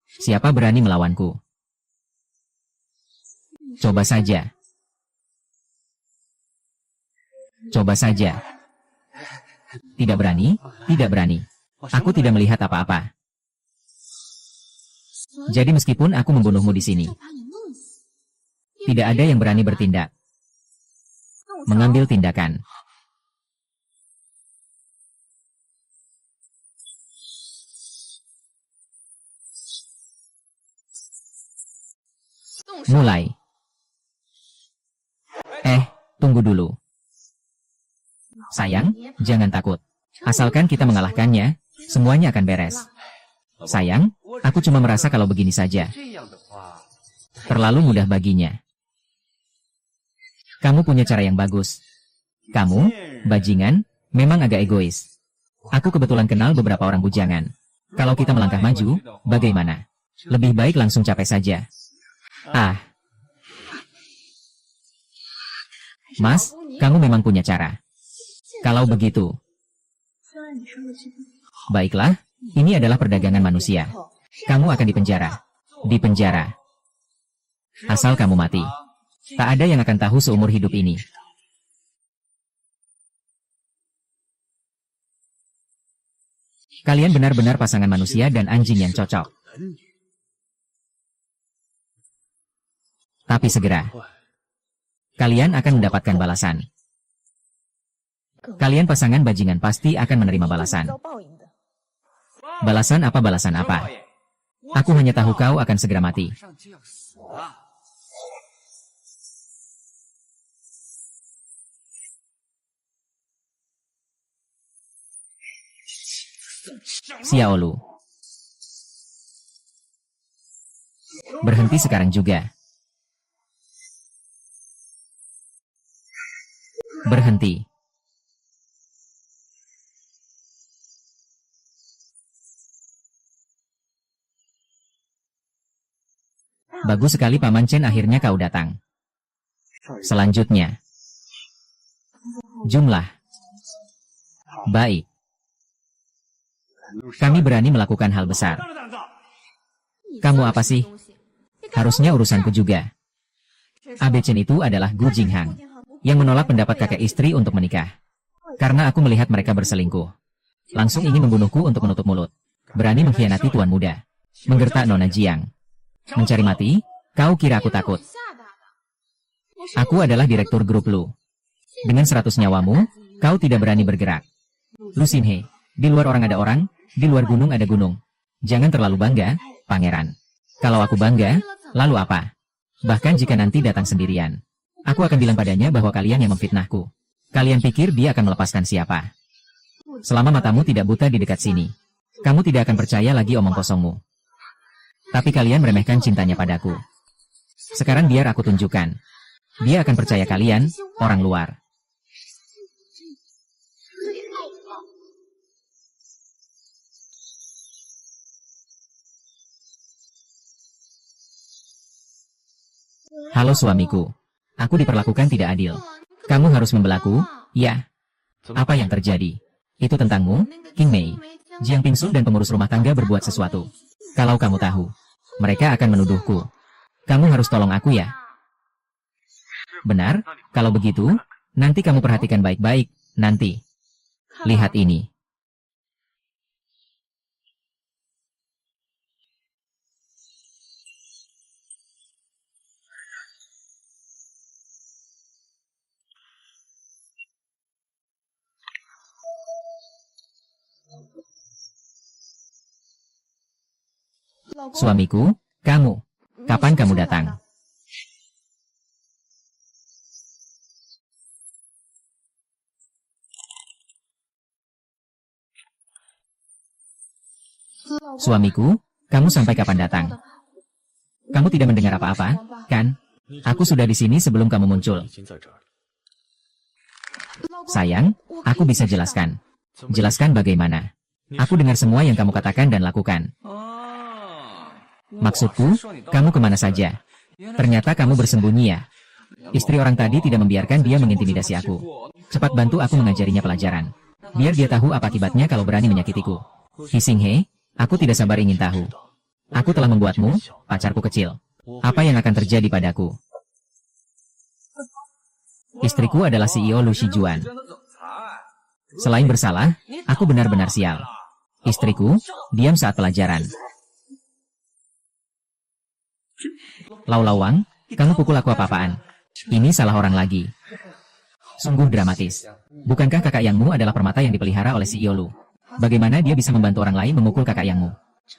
Speaker 1: Siapa berani melawanku? Coba saja. Coba saja. Tidak berani, tidak berani. Aku tidak melihat apa-apa. Jadi meskipun aku membunuhmu di sini, tidak ada yang berani bertindak. Mengambil tindakan. Mulai. Tunggu dulu. Sayang, jangan takut. Asalkan kita mengalahkannya, semuanya akan beres. Sayang, aku cuma merasa kalau begini saja. Terlalu mudah baginya. Kamu punya cara yang bagus. Kamu, bajingan, memang agak egois. Aku kebetulan kenal beberapa orang bujangan. Kalau kita melangkah maju, bagaimana? Lebih baik langsung capek saja. Mas, kamu memang punya cara. Kalau begitu, baiklah, ini adalah perdagangan manusia. Kamu akan dipenjara. Dipenjara. Asal kamu mati. Tak ada yang akan tahu seumur hidup ini. Kalian benar-benar pasangan manusia dan anjing yang cocok. Tapi segera, kalian akan mendapatkan balasan. Kalian pasangan bajingan pasti akan menerima balasan. Balasan apa, balasan apa? Aku hanya tahu kau akan segera mati. Xiaolu. Berhenti sekarang juga. Berhenti. Bagus sekali Paman Chen, akhirnya kau datang. Selanjutnya. Jumlah. Baik. Kami berani melakukan hal besar. Kamu apa sih? Harusnya urusanku juga. Abe Chen itu adalah Gu Jinghang, yang menolak pendapat kakek istri untuk menikah. Karena aku melihat mereka berselingkuh. Langsung ingin membunuhku untuk menutup mulut. Berani mengkhianati tuan muda. Menggertak Nona Jiang. Mencari mati? Kau kira aku takut? Aku adalah direktur grup Lu. Dengan 100 nyawamu, kau tidak berani bergerak. Lu Xinghe, di luar orang ada orang, di luar gunung ada gunung. Jangan terlalu bangga, pangeran. Kalau aku bangga, lalu apa? Bahkan jika nanti datang sendirian, aku akan bilang padanya bahwa kalian yang memfitnahku. Kalian pikir dia akan melepaskan siapa? Selama matamu tidak buta di dekat sini, kamu tidak akan percaya lagi omong kosongmu. Tapi kalian meremehkan cintanya padaku. Sekarang biar aku tunjukkan. Dia akan percaya kalian, orang luar. Halo suamiku. Aku diperlakukan tidak adil. Kamu harus membelaku, ya. Apa yang terjadi? Itu tentangmu, King Mei. Jiang Pingsu dan pengurus rumah tangga berbuat sesuatu. Kalau kamu tahu, mereka akan menuduhku. Kamu harus tolong aku ya. Benar? Kalau begitu, nanti kamu perhatikan baik-baik, nanti. Lihat ini. Suamiku, kamu. Kapan kamu datang? Suamiku, kamu sampai kapan datang? Kamu tidak mendengar apa-apa, kan? Aku sudah di sini sebelum kamu muncul. Sayang, aku bisa jelaskan. Jelaskan bagaimana? Aku dengar semua yang kamu katakan dan lakukan. Maksudku, kamu kemana saja? Ternyata kamu bersembunyi ya. Istri orang tadi tidak membiarkan dia mengintimidasi aku. Cepat bantu aku mengajarinya pelajaran. Biar dia tahu apa akibatnya kalau berani menyakitiku. Hisinghe, aku tidak sabar ingin tahu. Aku telah membuatmu, pacarku kecil. Apa yang akan terjadi padaku? Istriku adalah CEO Lu Shijuan. Selain bersalah, aku benar-benar sial. Istriku, diam saat pelajaran. Lau Lawang, kamu pukul aku apa-apaan? Ini salah orang lagi. Sungguh dramatis. Bukankah kakak yangmu adalah permata yang dipelihara oleh CEO Lu? Bagaimana dia bisa membantu orang lain memukul kakak yangmu?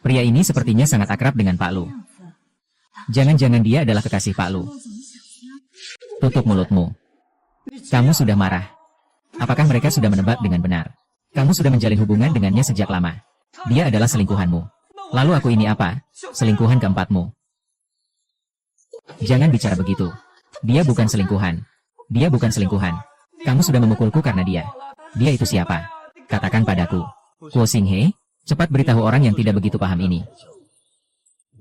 Speaker 1: Pria ini sepertinya sangat akrab dengan Pak Lu. Jangan-jangan dia adalah kekasih Pak Lu. Tutup mulutmu. Kamu sudah marah. Apakah mereka sudah menebak dengan benar? Kamu sudah menjalin hubungan dengannya sejak lama. Dia adalah selingkuhanmu. Lalu aku ini apa? Selingkuhan keempatmu. Jangan bicara begitu. Dia bukan selingkuhan. Dia bukan selingkuhan. Kamu sudah memukulku karena dia. Dia itu siapa? Katakan padaku. Kuo Xinghe, cepat beritahu orang yang tidak begitu paham ini.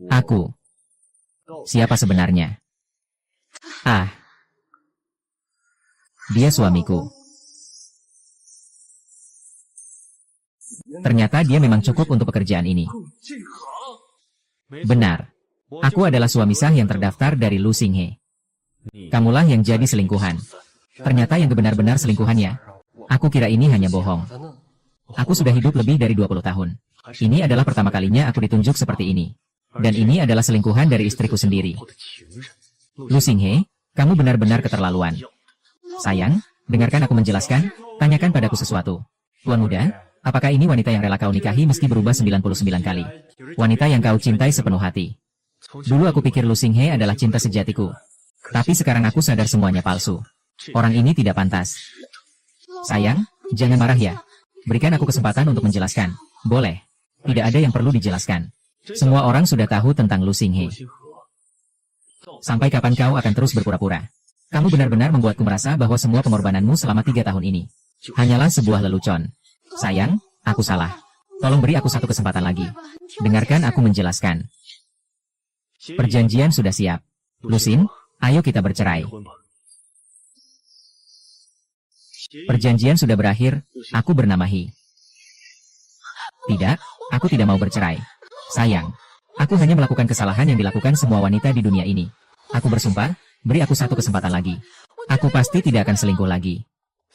Speaker 1: Aku. Siapa sebenarnya? Ah. Dia suamiku. Ternyata dia memang cukup untuk pekerjaan ini. Benar. Aku adalah suami sah yang terdaftar dari Lu Xinghe. Kamulah yang jadi selingkuhan. Ternyata yang benar-benar selingkuhannya. Aku kira ini hanya bohong. Aku sudah hidup lebih dari 20 tahun. Ini adalah pertama kalinya aku ditunjuk seperti ini. Dan ini adalah selingkuhan dari istriku sendiri. Lu Xinghe, kamu benar-benar keterlaluan. Sayang, dengarkan aku menjelaskan, tanyakan padaku sesuatu. Tuan muda, apakah ini wanita yang rela kau nikahi meski berubah 99 kali? Wanita yang kau cintai sepenuh hati. Dulu aku pikir Lu Xinghe adalah cinta sejatiku. Tapi sekarang aku sadar semuanya palsu. Orang ini tidak pantas. Sayang, jangan marah ya. Berikan aku kesempatan untuk menjelaskan. Boleh. Tidak ada yang perlu dijelaskan. Semua orang sudah tahu tentang Lu Xinghe. Sampai kapan kau akan terus berpura-pura? Kamu benar-benar membuatku merasa bahwa semua pengorbananmu selama 3 tahun ini hanyalah sebuah lelucon. Sayang, aku salah. Tolong beri aku satu kesempatan lagi. Dengarkan aku menjelaskan. Perjanjian sudah siap. Lusin, ayo kita bercerai. Perjanjian sudah berakhir, aku bernama Hi. Tidak, aku tidak mau bercerai. Sayang, aku hanya melakukan kesalahan yang dilakukan semua wanita di dunia ini. Aku bersumpah, beri aku satu kesempatan lagi. Aku pasti tidak akan selingkuh lagi.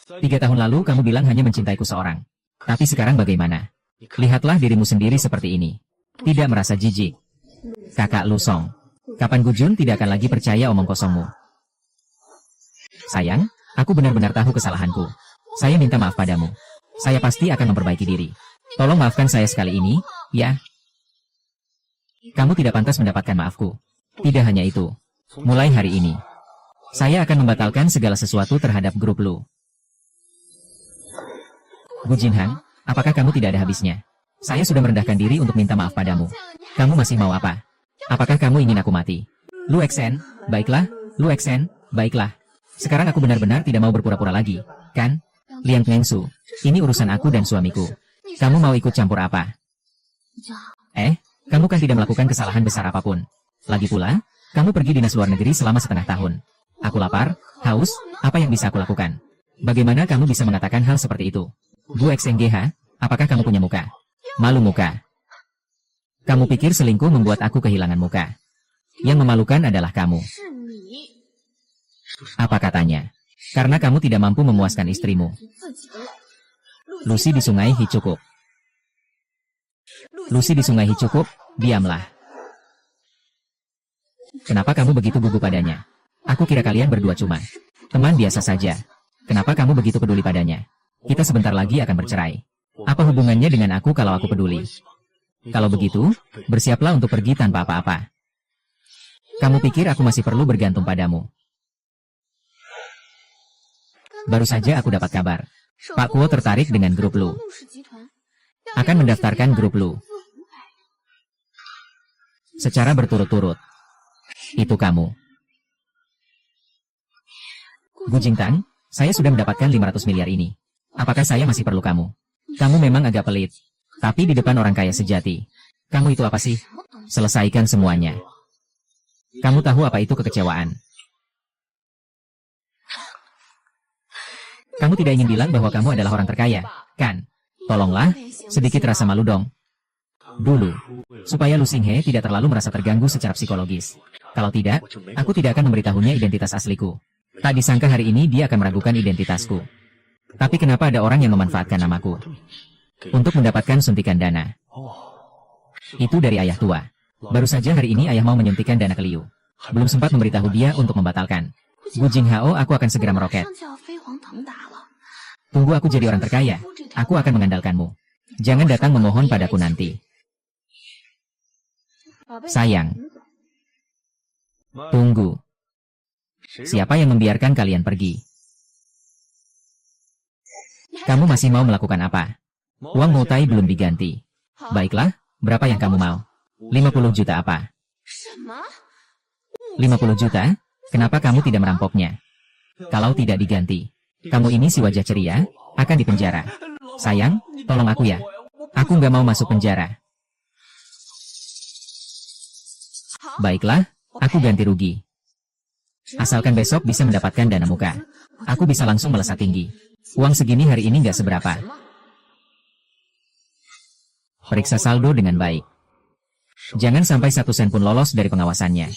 Speaker 1: 3 tahun lalu kamu bilang hanya mencintaiku seorang. Tapi sekarang bagaimana? Lihatlah dirimu sendiri seperti ini. Tidak merasa jijik. Kakak Lu Song, kapan Gujun tidak akan lagi percaya omong kosongmu? Sayang, aku benar-benar tahu kesalahanku. Saya minta maaf padamu. Saya pasti akan memperbaiki diri. Tolong maafkan saya sekali ini, ya. Kamu tidak pantas mendapatkan maafku. Tidak hanya itu. Mulai hari ini, saya akan membatalkan segala sesuatu terhadap grup Lu. Gu Jinhang, apakah kamu tidak ada habisnya? Saya sudah merendahkan diri untuk minta maaf padamu. Kamu masih mau apa? Apakah kamu ingin aku mati? Lu Xen, baiklah. Lu Xen, baiklah. Sekarang aku benar-benar tidak mau berpura-pura lagi, kan? Liang Pengsu, ini urusan aku dan suamiku. Kamu mau ikut campur apa? Kamu kan tidak melakukan kesalahan besar apapun. Lagi pula, kamu pergi dinas luar negeri selama setengah tahun. Aku lapar, haus, apa yang bisa aku lakukan? Bagaimana kamu bisa mengatakan hal seperti itu? Gu XNGH, apakah kamu punya muka? Malu muka. Kamu pikir selingkuh membuat aku kehilangan muka? Yang memalukan adalah kamu. Apa katanya? Karena kamu tidak mampu memuaskan istrimu. Lucy di Sungai Hi cukup. Lucy di Sungai Hi cukup, diamlah. Kenapa kamu begitu gugup padanya? Aku kira kalian berdua cuma teman biasa saja. Kenapa kamu begitu peduli padanya? Kita sebentar lagi akan bercerai. Apa hubungannya dengan aku kalau aku peduli? Kalau begitu, bersiaplah untuk pergi tanpa apa-apa. Kamu pikir aku masih perlu bergantung padamu? Baru saja aku dapat kabar. Pak Kuo tertarik dengan grup Lu. Akan mendaftarkan grup Lu. Secara berturut-turut. Itu kamu. Gu Jingtan, saya sudah mendapatkan 500 miliar ini. Apakah saya masih perlu kamu? Kamu memang agak pelit. Tapi di depan orang kaya sejati. Kamu itu apa sih? Selesaikan semuanya. Kamu tahu apa itu kekecewaan? Kamu tidak ingin bilang bahwa kamu adalah orang terkaya, kan? Tolonglah, sedikit rasa malu dong. Dulu, supaya Lu Xinghe tidak terlalu merasa terganggu secara psikologis. Kalau tidak, aku tidak akan memberitahunya identitas asliku. Tak disangka hari ini dia akan meragukan identitasku. Tapi kenapa ada orang yang memanfaatkan namaku untuk mendapatkan suntikan dana? Itu dari ayah tua. Baru saja hari ini ayah mau menyuntikkan dana ke Liu. Belum sempat memberitahu dia untuk membatalkan. Gu Jinghao, aku akan segera meroket.
Speaker 3: 上次要飞黄腾达了。
Speaker 1: Tunggu aku jadi orang terkaya. Aku akan mengandalkanmu. Jangan datang memohon padaku nanti. Sayang. Tunggu. Siapa yang membiarkan kalian pergi? Kamu masih mau melakukan apa? Uang Moutai belum diganti. Baiklah, berapa yang kamu mau? 50 juta apa?
Speaker 3: 什么？
Speaker 1: 50 juta? Kenapa kamu tidak merampoknya? Kalau tidak diganti, kamu ini si wajah ceria, akan dipenjara. Sayang, tolong aku ya. Aku nggak mau masuk penjara. Baiklah, aku ganti rugi. Asalkan besok bisa mendapatkan dana muka. Aku bisa langsung melesat tinggi. Uang segini hari ini nggak seberapa. Periksa saldo dengan baik. Jangan sampai 1 sen pun lolos dari pengawasannya.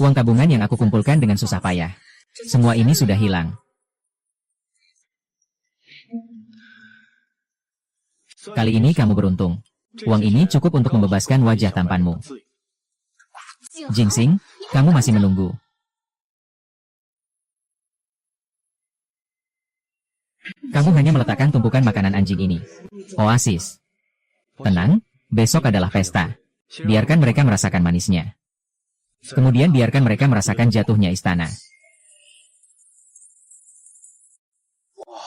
Speaker 1: Uang tabungan yang aku kumpulkan dengan susah payah. Semua ini sudah hilang. Kali ini kamu beruntung. Uang ini cukup untuk membebaskan wajah tampanmu. Jingxing, kamu masih menunggu. Kamu hanya meletakkan tumpukan makanan anjing ini. Oasis. Tenang, besok adalah pesta. Biarkan mereka merasakan manisnya. Kemudian biarkan mereka merasakan jatuhnya istana.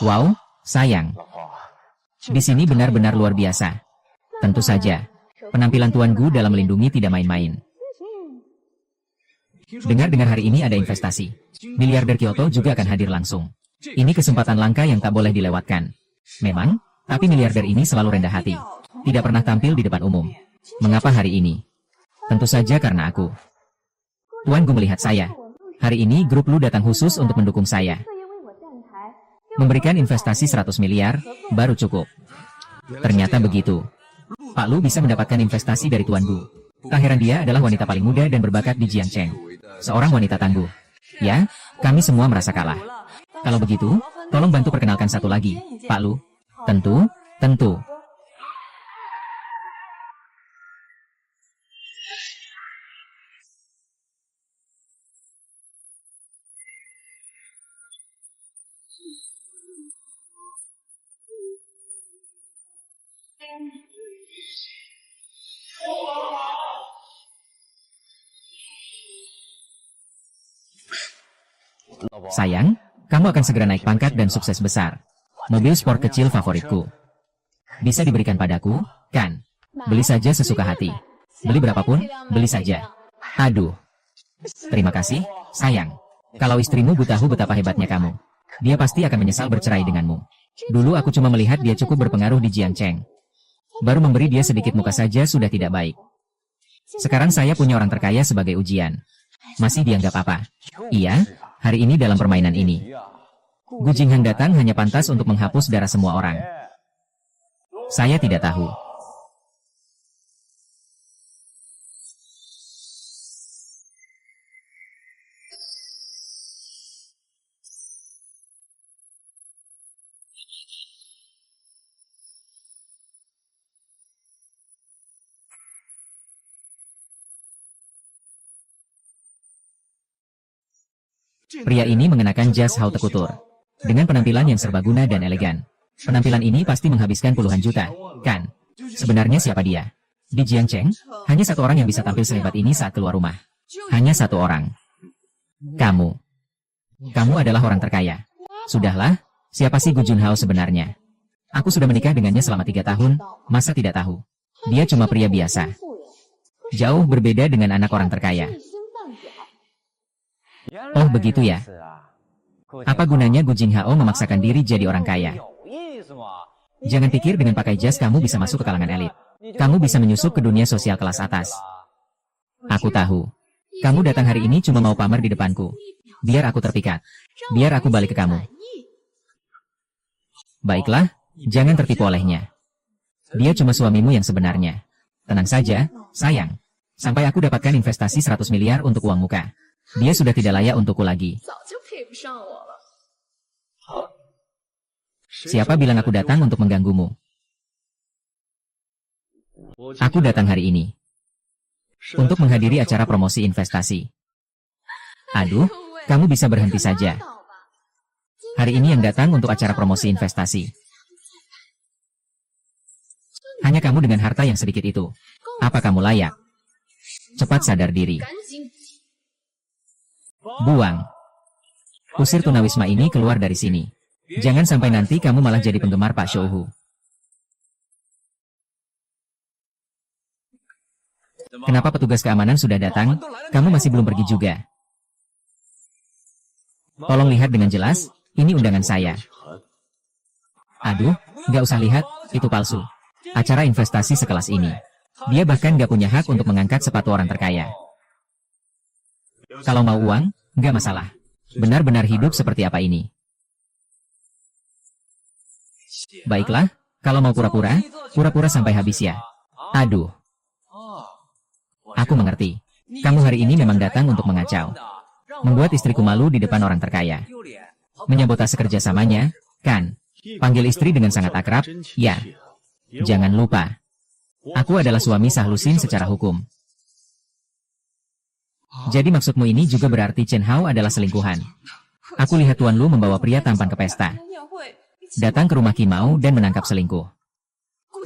Speaker 1: Wow, sayang. Di sini benar-benar luar biasa. Tentu saja, penampilan Tuan Gu dalam melindungi tidak main-main. Dengar-dengar hari ini ada investasi. Miliarder Kyoto juga akan hadir langsung. Ini kesempatan langka yang tak boleh dilewatkan. Memang, tapi miliarder ini selalu rendah hati. Tidak pernah tampil di depan umum. Mengapa hari ini? Tentu saja karena aku. Tuan Gu melihat saya. Hari ini grup Lu datang khusus untuk mendukung saya. Memberikan investasi 100 miliar, baru cukup. Ternyata begitu. Pak Lu bisa mendapatkan investasi dari Tuan Gu. Tak heran dia adalah wanita paling muda dan berbakat di Jiangcheng. Seorang wanita tangguh. Ya, kami semua merasa kalah. Kalau begitu, tolong bantu perkenalkan satu lagi, Pak Lu. Tentu, tentu. Sayang, kamu akan segera naik pangkat dan sukses besar. Mobil sport kecil favoritku. Bisa diberikan padaku, kan? Beli saja sesuka hati. Beli berapapun, beli saja. Aduh. Terima kasih, sayang. Kalau istrimu tahu betapa hebatnya kamu, dia pasti akan menyesal bercerai denganmu. Dulu aku cuma melihat dia cukup berpengaruh di Jiangcheng. Baru memberi dia sedikit muka saja sudah tidak baik. Sekarang saya punya orang terkaya sebagai ujian. Masih dianggap apa? Iya, hari ini dalam permainan ini. Gu Jinghang datang hanya pantas untuk menghapus darah semua orang. Saya tidak tahu. Pria ini mengenakan jas haute couture. Dengan penampilan yang serbaguna dan elegan. Penampilan ini pasti menghabiskan puluhan juta, kan? Sebenarnya siapa dia? Di Jiangcheng, hanya satu orang yang bisa tampil sehebat ini saat keluar rumah. Hanya satu orang. Kamu. Kamu adalah orang terkaya. Sudahlah, siapa sih Gu Junhao sebenarnya? Aku sudah menikah dengannya selama 3 tahun, masa tidak tahu? Dia cuma pria biasa. Jauh berbeda dengan anak orang terkaya. Oh begitu ya. Apa gunanya Gu Jinghao memaksakan diri jadi orang kaya? Jangan pikir dengan pakai jas kamu bisa masuk ke kalangan elit. Kamu bisa menyusup ke dunia sosial kelas atas. Aku tahu. Kamu datang hari ini cuma mau pamer di depanku. Biar aku terpikat. Biar aku balik ke kamu. Baiklah, jangan tertipu olehnya. Dia cuma suamimu yang sebenarnya. Tenang saja, sayang. Sampai aku dapatkan investasi 100 miliar untuk uang muka. Dia sudah tidak layak untukku lagi. Siapa bilang aku datang untuk mengganggumu? Aku datang hari ini untuk menghadiri acara promosi investasi. Aduh, kamu bisa berhenti saja. Hari ini yang datang untuk acara promosi investasi. Hanya kamu dengan harta yang sedikit itu. Apa kamu layak? Cepat sadar diri. Buang. Usir tunawisma ini keluar dari sini. Jangan sampai nanti kamu malah jadi penggemar Pak Shouhu. Kenapa petugas keamanan sudah datang? Kamu masih belum pergi juga. Tolong lihat dengan jelas, ini undangan saya. Aduh, nggak usah lihat, itu palsu. Acara investasi sekelas ini. Dia bahkan nggak punya hak untuk mengangkat sepatu orang terkaya. Kalau mau uang, nggak masalah. Benar-benar hidup seperti apa ini? Baiklah, kalau mau pura-pura, pura-pura sampai habis ya. Aduh. Aku mengerti. Kamu hari ini memang datang untuk mengacau. Membuat istriku malu di depan orang terkaya. Menyabotase kerjasamanya, kan? Panggil istri dengan sangat akrab, ya. Jangan lupa. Aku adalah suami sah Lusin secara hukum. Jadi maksudmu ini juga berarti Chen Hao adalah selingkuhan. Aku lihat Tuan Lu membawa pria tampan ke pesta. Datang ke rumah Kimau dan menangkap selingkuh.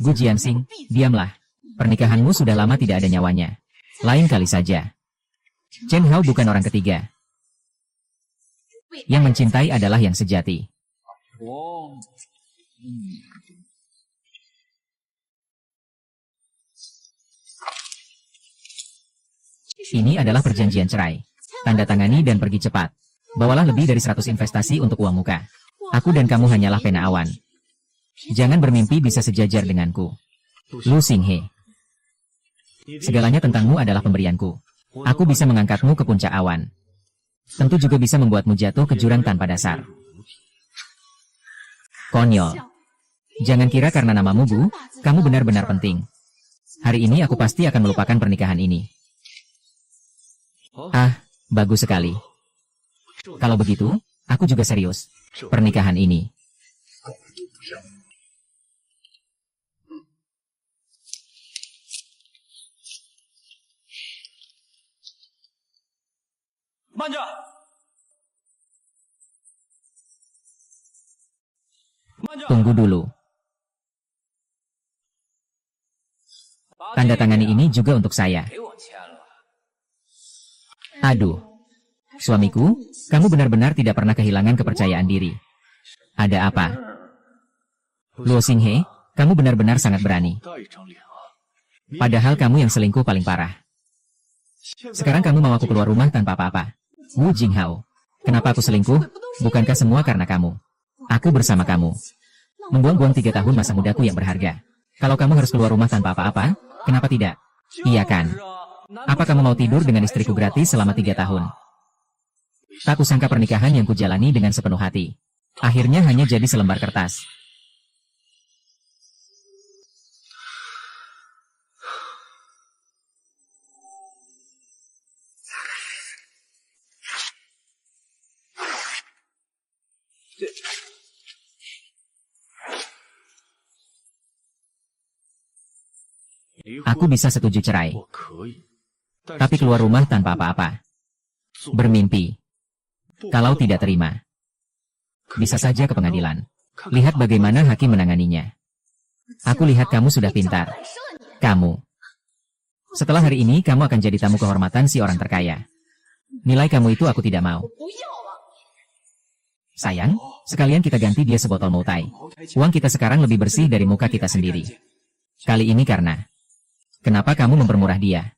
Speaker 1: Gu Jianxing, diamlah. Pernikahanmu sudah lama tidak ada nyawanya. Lain kali saja. Chen Hao bukan orang ketiga. Yang mencintai adalah yang sejati. Ini adalah perjanjian cerai. Tanda tangani dan pergi cepat. Bawalah lebih dari 100 investasi untuk uang muka. Aku dan kamu hanyalah pena awan. Jangan bermimpi bisa sejajar denganku. Lu Xinghe. Segalanya tentangmu adalah pemberianku. Aku bisa mengangkatmu ke puncak awan. Tentu juga bisa membuatmu jatuh ke jurang tanpa dasar. Konyol. Jangan kira karena namamu Bu, kamu benar-benar penting. Hari ini aku pasti akan melupakan pernikahan ini. Ah, bagus sekali. Kalau begitu, aku juga serius. Pernikahan ini. Tunggu dulu. Tanda tangani ini juga untuk saya. Aduh. Suamiku, kamu benar-benar tidak pernah kehilangan kepercayaan diri. Ada apa? Luo Xinghe, kamu benar-benar sangat berani. Padahal kamu yang selingkuh paling parah. Sekarang kamu mau aku keluar rumah tanpa apa-apa. Wu Jinghao, kenapa aku selingkuh? Bukankah semua karena kamu? Aku bersama kamu. Membuang-buang 3 tahun masa mudaku yang berharga. Kalau kamu harus keluar rumah tanpa apa-apa, kenapa tidak? Iya kan? Apa kamu mau tidur dengan istriku gratis selama 3 tahun? Tak kusangka pernikahan yang kujalani dengan sepenuh hati. Akhirnya hanya jadi selembar kertas. Aku bisa setuju cerai. Tapi keluar rumah tanpa apa-apa. Bermimpi. Kalau tidak terima, bisa saja ke pengadilan. Lihat bagaimana hakim menanganinya. Aku lihat kamu sudah pintar. Kamu. Setelah hari ini kamu akan jadi tamu kehormatan si orang terkaya. Nilai kamu itu aku tidak mau. Sayang, sekalian kita ganti dia sebotol Moutai. Uang kita sekarang lebih bersih dari muka kita sendiri. Kali ini karena... Kenapa kamu mempermurah dia?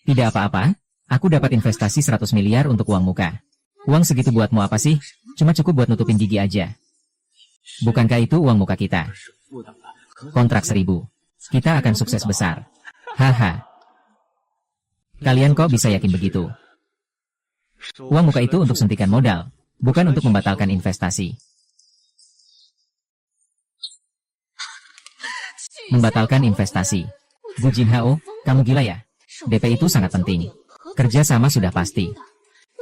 Speaker 1: Tidak apa-apa, aku dapat investasi 100 miliar untuk uang muka. Uang segitu buatmu apa sih? Cuma cukup buat nutupin gigi aja. Bukankah itu uang muka kita? Kontrak 1000. Kita akan sukses besar. Haha. Kalian kok bisa yakin begitu? Uang muka itu untuk suntikan modal, bukan untuk membatalkan investasi. Membatalkan investasi. Bu Jinhao, kamu gila ya? DP itu sangat penting. Kerja sama sudah pasti.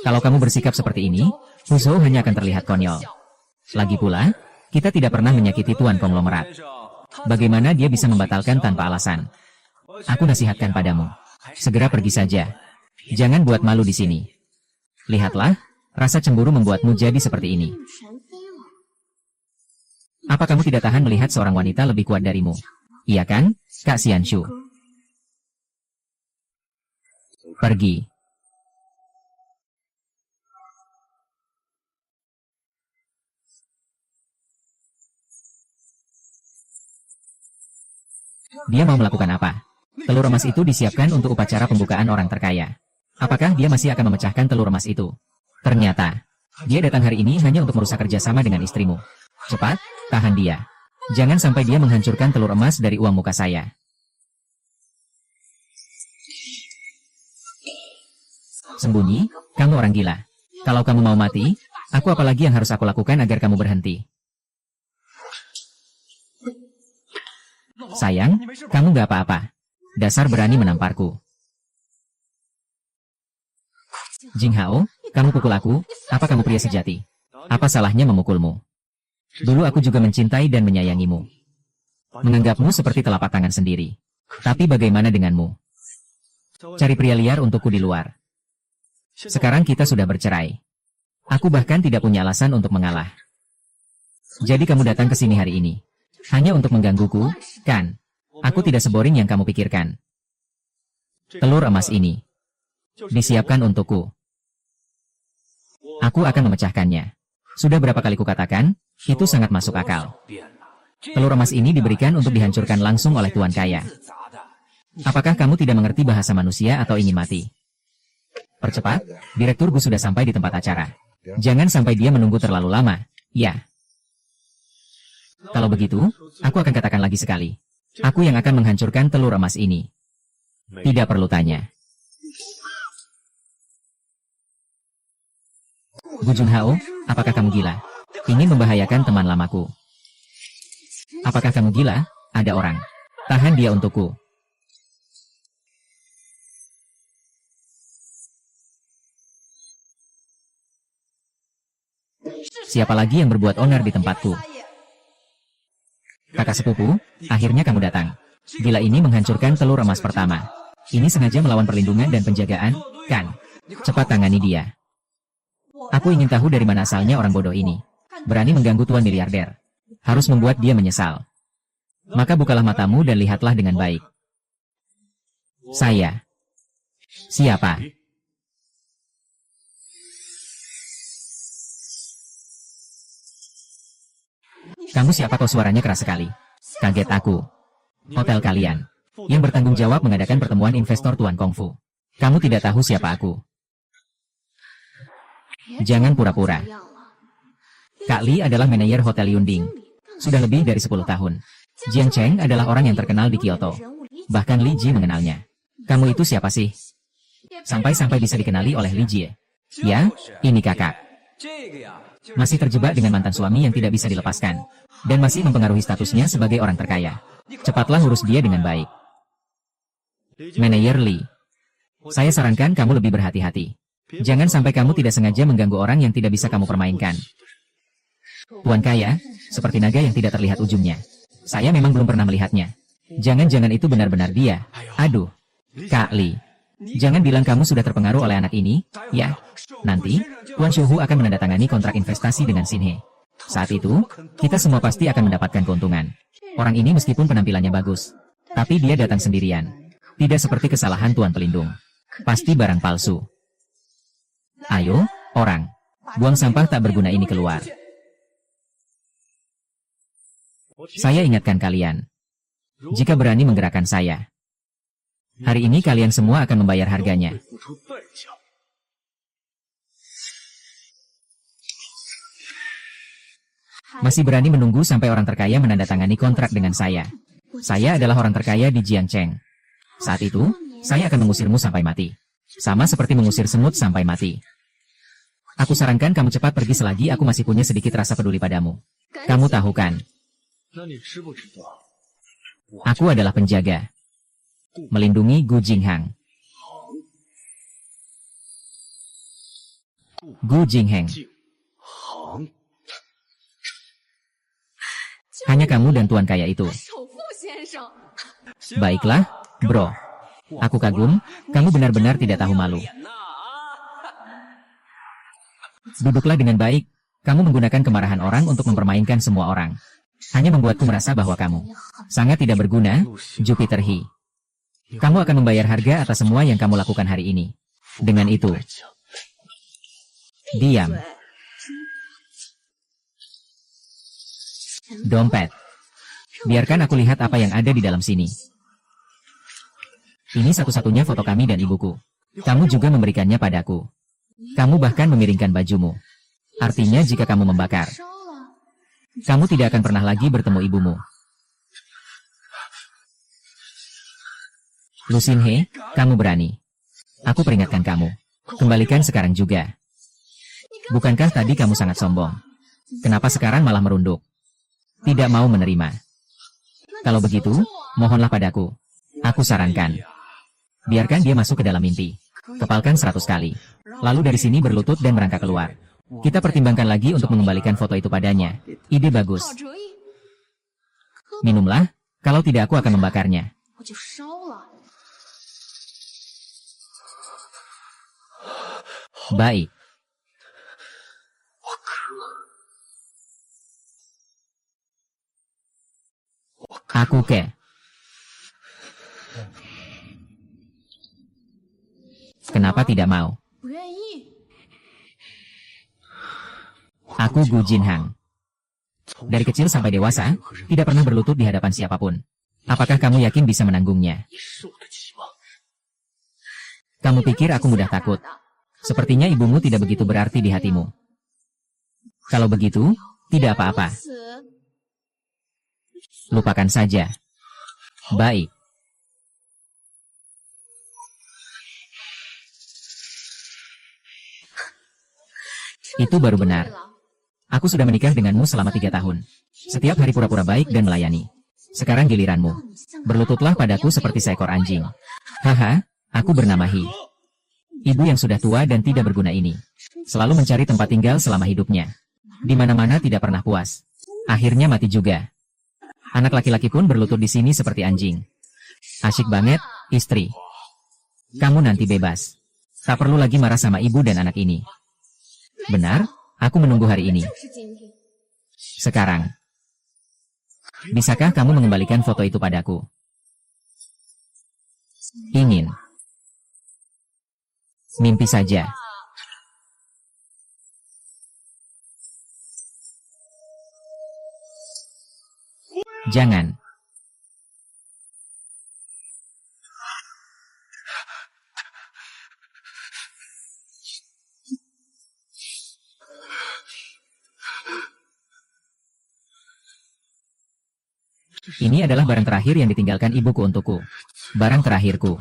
Speaker 1: Kalau kamu bersikap seperti ini, Huzhou hanya akan terlihat konyol. Lagi pula, kita tidak pernah menyakiti tuan konglomerat. Bagaimana dia bisa membatalkan tanpa alasan? Aku nasihatkan padamu. Segera pergi saja. Jangan buat malu di sini. Lihatlah, rasa cemburu membuatmu jadi seperti ini. Apa kamu tidak tahan melihat seorang wanita lebih kuat darimu? Iya kan, Kak Xianshu? Pergi. Dia mau melakukan apa? Telur emas itu disiapkan untuk upacara pembukaan orang terkaya. Apakah dia masih akan memecahkan telur emas itu? Ternyata, dia datang hari ini hanya untuk merusak kerjasama dengan istrimu. Cepat, tahan dia. Jangan sampai dia menghancurkan telur emas dari uang muka saya. Sembunyi, kamu orang gila. Kalau kamu mau mati, aku apalagi yang harus aku lakukan agar kamu berhenti? Sayang, kamu gak apa-apa. Dasar berani menamparku. Jinghao, kamu pukul aku, apa kamu pria sejati? Apa salahnya memukulmu? Dulu aku juga mencintai dan menyayangimu. Menganggapmu seperti telapak tangan sendiri. Tapi bagaimana denganmu? Cari pria liar untukku di luar. Sekarang kita sudah bercerai. Aku bahkan tidak punya alasan untuk mengalah. Jadi kamu datang ke sini hari ini. Hanya untuk menggangguku, kan? Aku tidak seboring yang kamu pikirkan. Telur emas ini disiapkan untukku. Aku akan memecahkannya. Sudah berapa kali kukatakan, itu sangat masuk akal. Telur emas ini diberikan untuk dihancurkan langsung oleh tuan kaya. Apakah kamu tidak mengerti bahasa manusia atau ingin mati? Percepat, Direktur Gu sudah sampai di tempat acara. Jangan sampai dia menunggu terlalu lama. Ya. Kalau begitu, aku akan katakan lagi sekali. Aku yang akan menghancurkan telur emas ini. Tidak perlu tanya. Gu Junhao, apakah kamu gila? Ingin membahayakan teman lamaku. Apakah kamu gila? Ada orang. Tahan dia untukku. Siapa lagi yang berbuat onar di tempatku? Kakak sepupu, akhirnya kamu datang. Gila ini menghancurkan telur emas pertama. Ini sengaja melawan perlindungan dan penjagaan, kan? Cepat tangani dia. Aku ingin tahu dari mana asalnya orang bodoh ini. Berani mengganggu tuan miliarder. Harus membuat dia menyesal. Maka bukalah matamu dan lihatlah dengan baik. Saya. Siapa? Kamu siapa kok suaranya keras sekali? Kaget aku. Hotel kalian. Yang bertanggung jawab mengadakan pertemuan investor Tuan Kungfu. Kamu tidak tahu siapa aku. Jangan pura-pura. Kak Li adalah manajer Hotel Yunding. Sudah lebih dari 10 tahun. Jiang Cheng adalah orang yang terkenal di Kyoto. Bahkan Li Ji mengenalnya. Kamu itu siapa sih? Sampai-sampai bisa dikenali oleh Li Ji. Ya, ini kakak. Masih terjebak dengan mantan suami yang tidak bisa dilepaskan. Dan masih mempengaruhi statusnya sebagai orang terkaya. Cepatlah urus dia dengan baik. Manajer Li. Saya sarankan kamu lebih berhati-hati. Jangan sampai kamu tidak sengaja mengganggu orang yang tidak bisa kamu permainkan. Tuan kaya, seperti naga yang tidak terlihat ujungnya. Saya memang belum pernah melihatnya. Jangan-jangan itu benar-benar dia. Aduh. Kak Li. Jangan bilang kamu sudah terpengaruh oleh anak ini, ya. Nanti, Tuan Shuhu akan menandatangani kontrak investasi dengan Xinhe. Saat itu, kita semua pasti akan mendapatkan keuntungan. Orang ini meskipun penampilannya bagus, tapi dia datang sendirian. Tidak seperti kesalahan Tuan Pelindung. Pasti barang palsu. Ayo, orang. Buang sampah tak berguna ini keluar. Saya ingatkan kalian. Jika berani menggerakkan saya, hari ini kalian semua akan membayar harganya. Masih berani menunggu sampai orang terkaya menandatangani kontrak dengan saya. Saya adalah orang terkaya di Jiangcheng. Saat itu, saya akan mengusirmu sampai mati. Sama seperti mengusir semut sampai mati. Aku sarankan kamu cepat pergi selagi aku masih punya sedikit rasa peduli padamu. Kamu tahu kan,
Speaker 2: 那你知不知道？
Speaker 1: aku adalah penjaga. Melindungi Gu Jinghang. Gu Jingheng.
Speaker 2: 敬行，
Speaker 1: Hanya kamu dan tuan kaya itu.
Speaker 3: 首富先生，
Speaker 1: Baiklah, bro. Aku kagum, kamu benar-benar tidak tahu malu. Duduklah dengan baik. Kamu menggunakan kemarahan orang untuk mempermainkan semua orang. Hanya membuatku merasa bahwa kamu sangat tidak berguna, Jupiter He. Kamu akan membayar harga atas semua yang kamu lakukan hari ini. Dengan itu, diam. Dompet. Biarkan aku lihat apa yang ada di dalam sini. Ini satu-satunya foto kami dan ibuku. Kamu juga memberikannya padaku. Kamu bahkan memiringkan bajumu. Artinya jika kamu membakar,
Speaker 3: 烧了，
Speaker 1: kamu tidak akan pernah lagi bertemu ibumu. Lusin He, kamu berani. Aku peringatkan kamu. Kembalikan sekarang juga. Bukankah tadi kamu sangat sombong? Kenapa sekarang malah merunduk? Tidak mau menerima. Kalau begitu, mohonlah padaku. Aku sarankan. Biarkan dia masuk ke dalam mimpi. Kepalkan 100 kali. Lalu dari sini berlutut dan merangkak keluar. Kita pertimbangkan lagi untuk mengembalikan foto itu padanya. Ide bagus.
Speaker 3: 好主意，
Speaker 1: Minumlah, kalau tidak aku akan membakarnya.
Speaker 3: 我就烧了。
Speaker 1: Baik. Aku ke. Kenapa tidak mau?
Speaker 3: 不愿意，
Speaker 1: Aku Gu Jinhang. Dari kecil sampai dewasa, tidak pernah berlutut di hadapan siapapun. Apakah kamu yakin bisa menanggungnya?
Speaker 2: 受得起吗？
Speaker 1: Kamu pikir aku mudah takut? Sepertinya ibumu tidak begitu berarti di hatimu. Kalau begitu, tidak apa-apa.
Speaker 3: 死，
Speaker 1: Lupakan saja. Baik. Itu baru benar. Aku sudah menikah denganmu selama 3 tahun. Setiap hari pura-pura baik dan melayani. Sekarang giliranmu. Berlututlah padaku seperti seekor anjing. Haha, aku bernama He. Ibu yang sudah tua dan tidak berguna ini. Selalu mencari tempat tinggal selama hidupnya. Di mana-mana tidak pernah puas. Akhirnya mati juga. Anak laki-laki pun berlutut di sini seperti anjing. Asyik banget, istri. Kamu nanti bebas. Tak perlu lagi marah sama ibu dan anak ini. Benar, aku menunggu hari ini.
Speaker 3: 就是今天。
Speaker 1: Sekarang. Bisakah kamu mengembalikan foto itu padaku? Ingin. Mimpi saja. Jangan. Ini adalah barang terakhir yang ditinggalkan ibuku untukku. Barang terakhirku.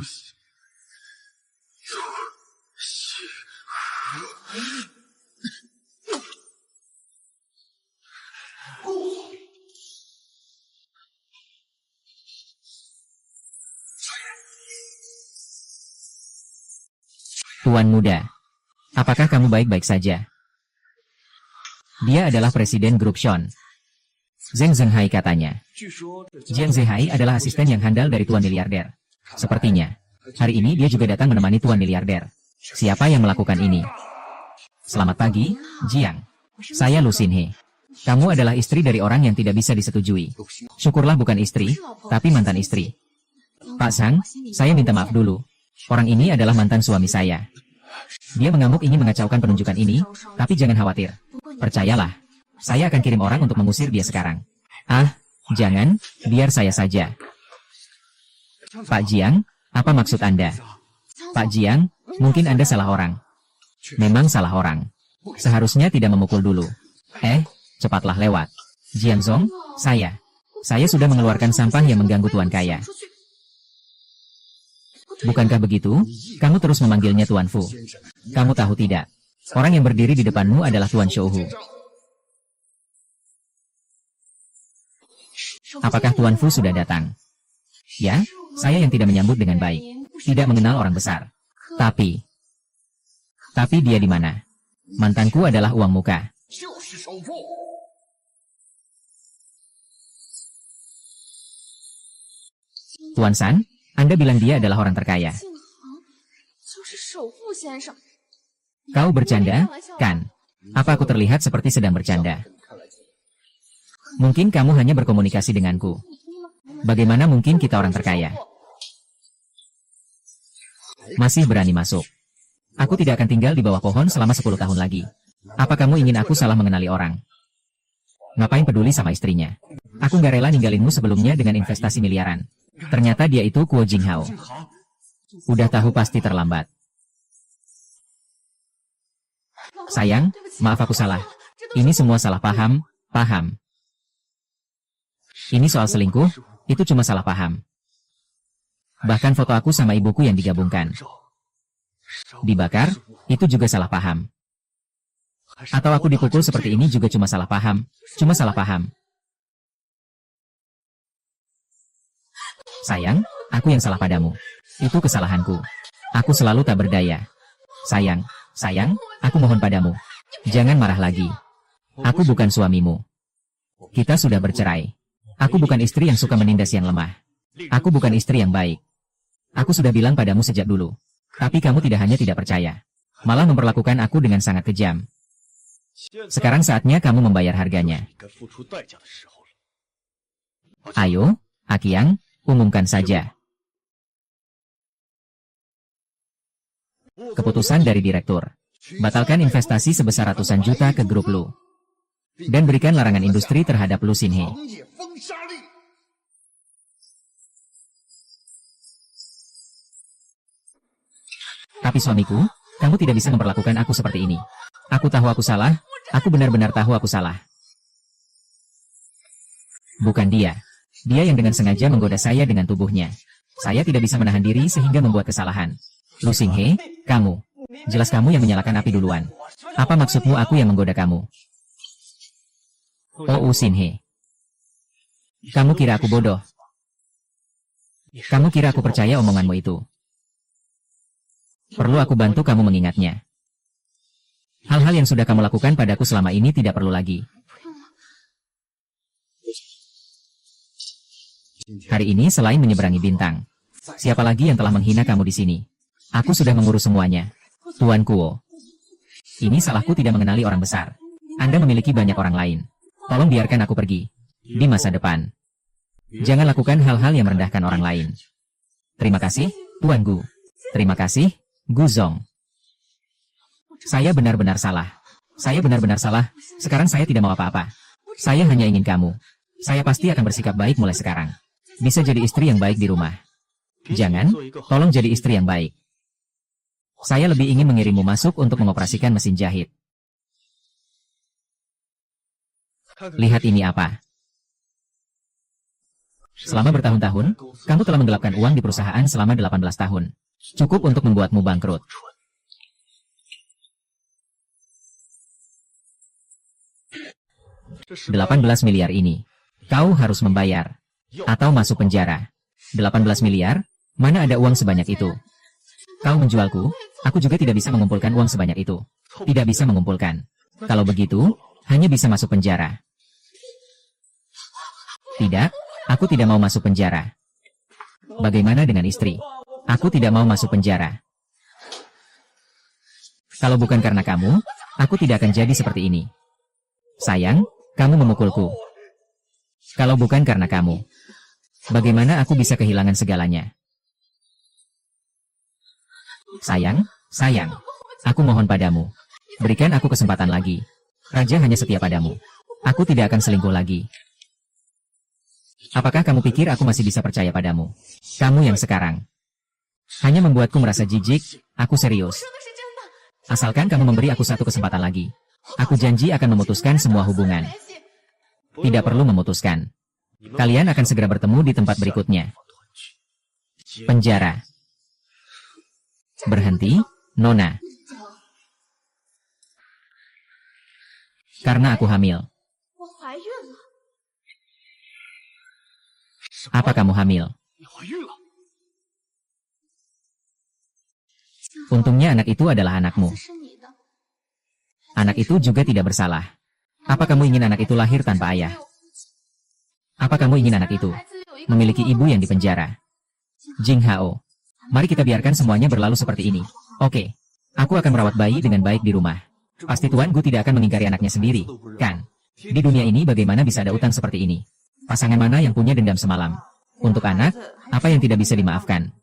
Speaker 1: Tuan muda, apakah kamu baik-baik saja? Dia adalah presiden grup Sean. Zheng Zhenghai katanya.
Speaker 2: 据说这
Speaker 1: Jiang Zehai adalah asisten yang handal dari tuan miliarder. Sepertinya, hari ini dia juga datang menemani tuan miliarder. Siapa yang melakukan ini? Selamat pagi, Jiang. Saya Lu Xinhe. Kamu adalah istri dari orang yang tidak bisa disetujui. Syukurlah bukan istri, tapi mantan istri. Pak Sang, saya minta maaf dulu. Orang ini adalah mantan suami saya. Dia mengamuk ingin mengacaukan penunjukan ini, tapi jangan khawatir. Percayalah, saya akan kirim orang untuk mengusir dia sekarang. Ah, jangan, biar saya saja. Pak Jiang, apa maksud Anda? Pak Jiang, mungkin Anda salah orang. Memang salah orang. Seharusnya tidak memukul dulu. Cepatlah lewat. Jiang Zong, saya sudah mengeluarkan sampah yang mengganggu tuan kaya. Bukankah begitu? Kamu terus memanggilnya Tuan Fu. Kamu tahu tidak? Orang yang berdiri di depanmu adalah Tuan Shouhu. Apakah Tuan Fu sudah datang? Ya, saya yang tidak menyambut dengan baik. Tidak mengenal orang besar. Tapi dia di mana? Mantanku adalah uang muka. Tuan San, Anda bilang dia adalah orang terkaya. Kau bercanda, kan? Apa aku terlihat seperti sedang bercanda? Mungkin kamu hanya berkomunikasi denganku. Bagaimana mungkin kita orang terkaya? Masih berani masuk. Aku tidak akan tinggal di bawah pohon selama 10 tahun lagi. Apa kamu ingin aku salah mengenali orang? Ngapain peduli sama istrinya? Aku nggak rela ninggalinmu sebelumnya dengan investasi miliaran. Ternyata dia itu Kuo Jinghao. Udah tahu pasti terlambat. Sayang, maaf aku salah. Ini semua salah paham. Ini soal selingkuh, itu cuma salah paham. Bahkan foto aku sama ibuku yang digabungkan. Dibakar, itu juga salah paham. Atau aku dipukul seperti ini juga cuma salah paham. Sayang, aku yang salah padamu. Itu kesalahanku. Aku selalu tak berdaya. Sayang, aku mohon padamu. Jangan marah lagi. Aku bukan suamimu. Kita sudah bercerai. Aku bukan istri yang suka menindas yang lemah. Aku bukan istri yang baik. Aku sudah bilang padamu sejak dulu. Tapi kamu tidak hanya tidak percaya, malah memperlakukan aku dengan sangat kejam. Sekarang saatnya kamu membayar harganya. Ayo, Akiang, umumkan saja. Keputusan dari direktur. Batalkan investasi sebesar ratusan juta ke grup Lu. Dan berikan larangan industri terhadap Lu Xinhe. Tapi suamiku, kamu tidak bisa memperlakukan aku seperti ini. Aku tahu aku salah, aku benar-benar tahu aku salah. Bukan dia. Dia yang dengan sengaja menggoda saya dengan tubuhnya. Saya tidak bisa menahan diri sehingga membuat kesalahan. Lu Xinhe, kamu. Jelas kamu yang menyalakan api duluan. Apa maksudmu aku yang menggoda kamu? Oh Xinhe. Kamu kira aku bodoh? Kamu kira aku percaya omonganmu itu? Perlu aku bantu kamu mengingatnya. Hal-hal yang sudah kamu lakukan padaku selama ini tidak perlu lagi. Hari ini selain menyeberangi bintang, siapa lagi yang telah menghina kamu di sini? Aku sudah mengurus semuanya. Tuan Kuo. Ini salahku tidak mengenali orang besar. Anda memiliki banyak orang lain. Tolong biarkan aku pergi. Di masa depan. Jangan lakukan hal-hal yang merendahkan orang lain. Terima kasih, Tuan Gu. Terima kasih, Gu Zong. Saya benar-benar salah. Sekarang saya tidak mau apa-apa. Saya hanya ingin kamu. Saya pasti akan bersikap baik mulai sekarang. Bisa jadi istri yang baik di rumah. Jangan, tolong jadi istri yang baik. Saya lebih ingin mengirimmu masuk untuk mengoperasikan mesin jahit. Lihat ini apa. Selama bertahun-tahun, kamu telah menggelapkan uang di perusahaan selama 18 tahun. Cukup untuk membuatmu bangkrut. 18 miliar ini. Kau harus membayar. Atau masuk penjara. 18 miliar? Mana ada uang sebanyak itu? Kau menjualku, aku juga tidak bisa mengumpulkan uang sebanyak itu. Tidak bisa mengumpulkan. Kalau begitu, hanya bisa masuk penjara. Tidak, aku tidak mau masuk penjara. Bagaimana dengan istri? Aku tidak mau masuk penjara. Kalau bukan karena kamu, aku tidak akan jadi seperti ini. Sayang, kamu memukulku. Kalau bukan karena kamu, bagaimana aku bisa kehilangan segalanya? Sayang, aku mohon padamu. Berikan aku kesempatan lagi. Raja hanya setia padamu. Aku tidak akan selingkuh lagi. Apakah kamu pikir aku masih bisa percaya padamu? Kamu yang sekarang hanya membuatku merasa jijik, aku serius. Asalkan kamu memberi aku satu kesempatan lagi. Aku janji akan memutuskan semua hubungan. Tidak perlu memutuskan. Kalian akan segera bertemu di tempat berikutnya. Penjara. Berhenti, Nona. Karena aku hamil.
Speaker 3: 我怀孕了。
Speaker 1: Apa kamu hamil?
Speaker 2: 你怀孕了？
Speaker 1: Untungnya anak itu adalah anakmu.
Speaker 3: 是你的。
Speaker 1: Anak itu juga tidak bersalah. Apa kamu ingin anak itu lahir tanpa ayah? Apa kamu ingin anak itu memiliki ibu yang dipenjara? Jing Hao, mari kita biarkan semuanya berlalu seperti ini. Oke, aku akan merawat bayi dengan baik di rumah. Pasti Tuan Gu tidak akan mengingkari anaknya sendiri, kan? Di dunia ini bagaimana bisa ada utang seperti ini? Pasangan mana yang punya dendam semalam? Untuk anak, apa yang tidak bisa dimaafkan?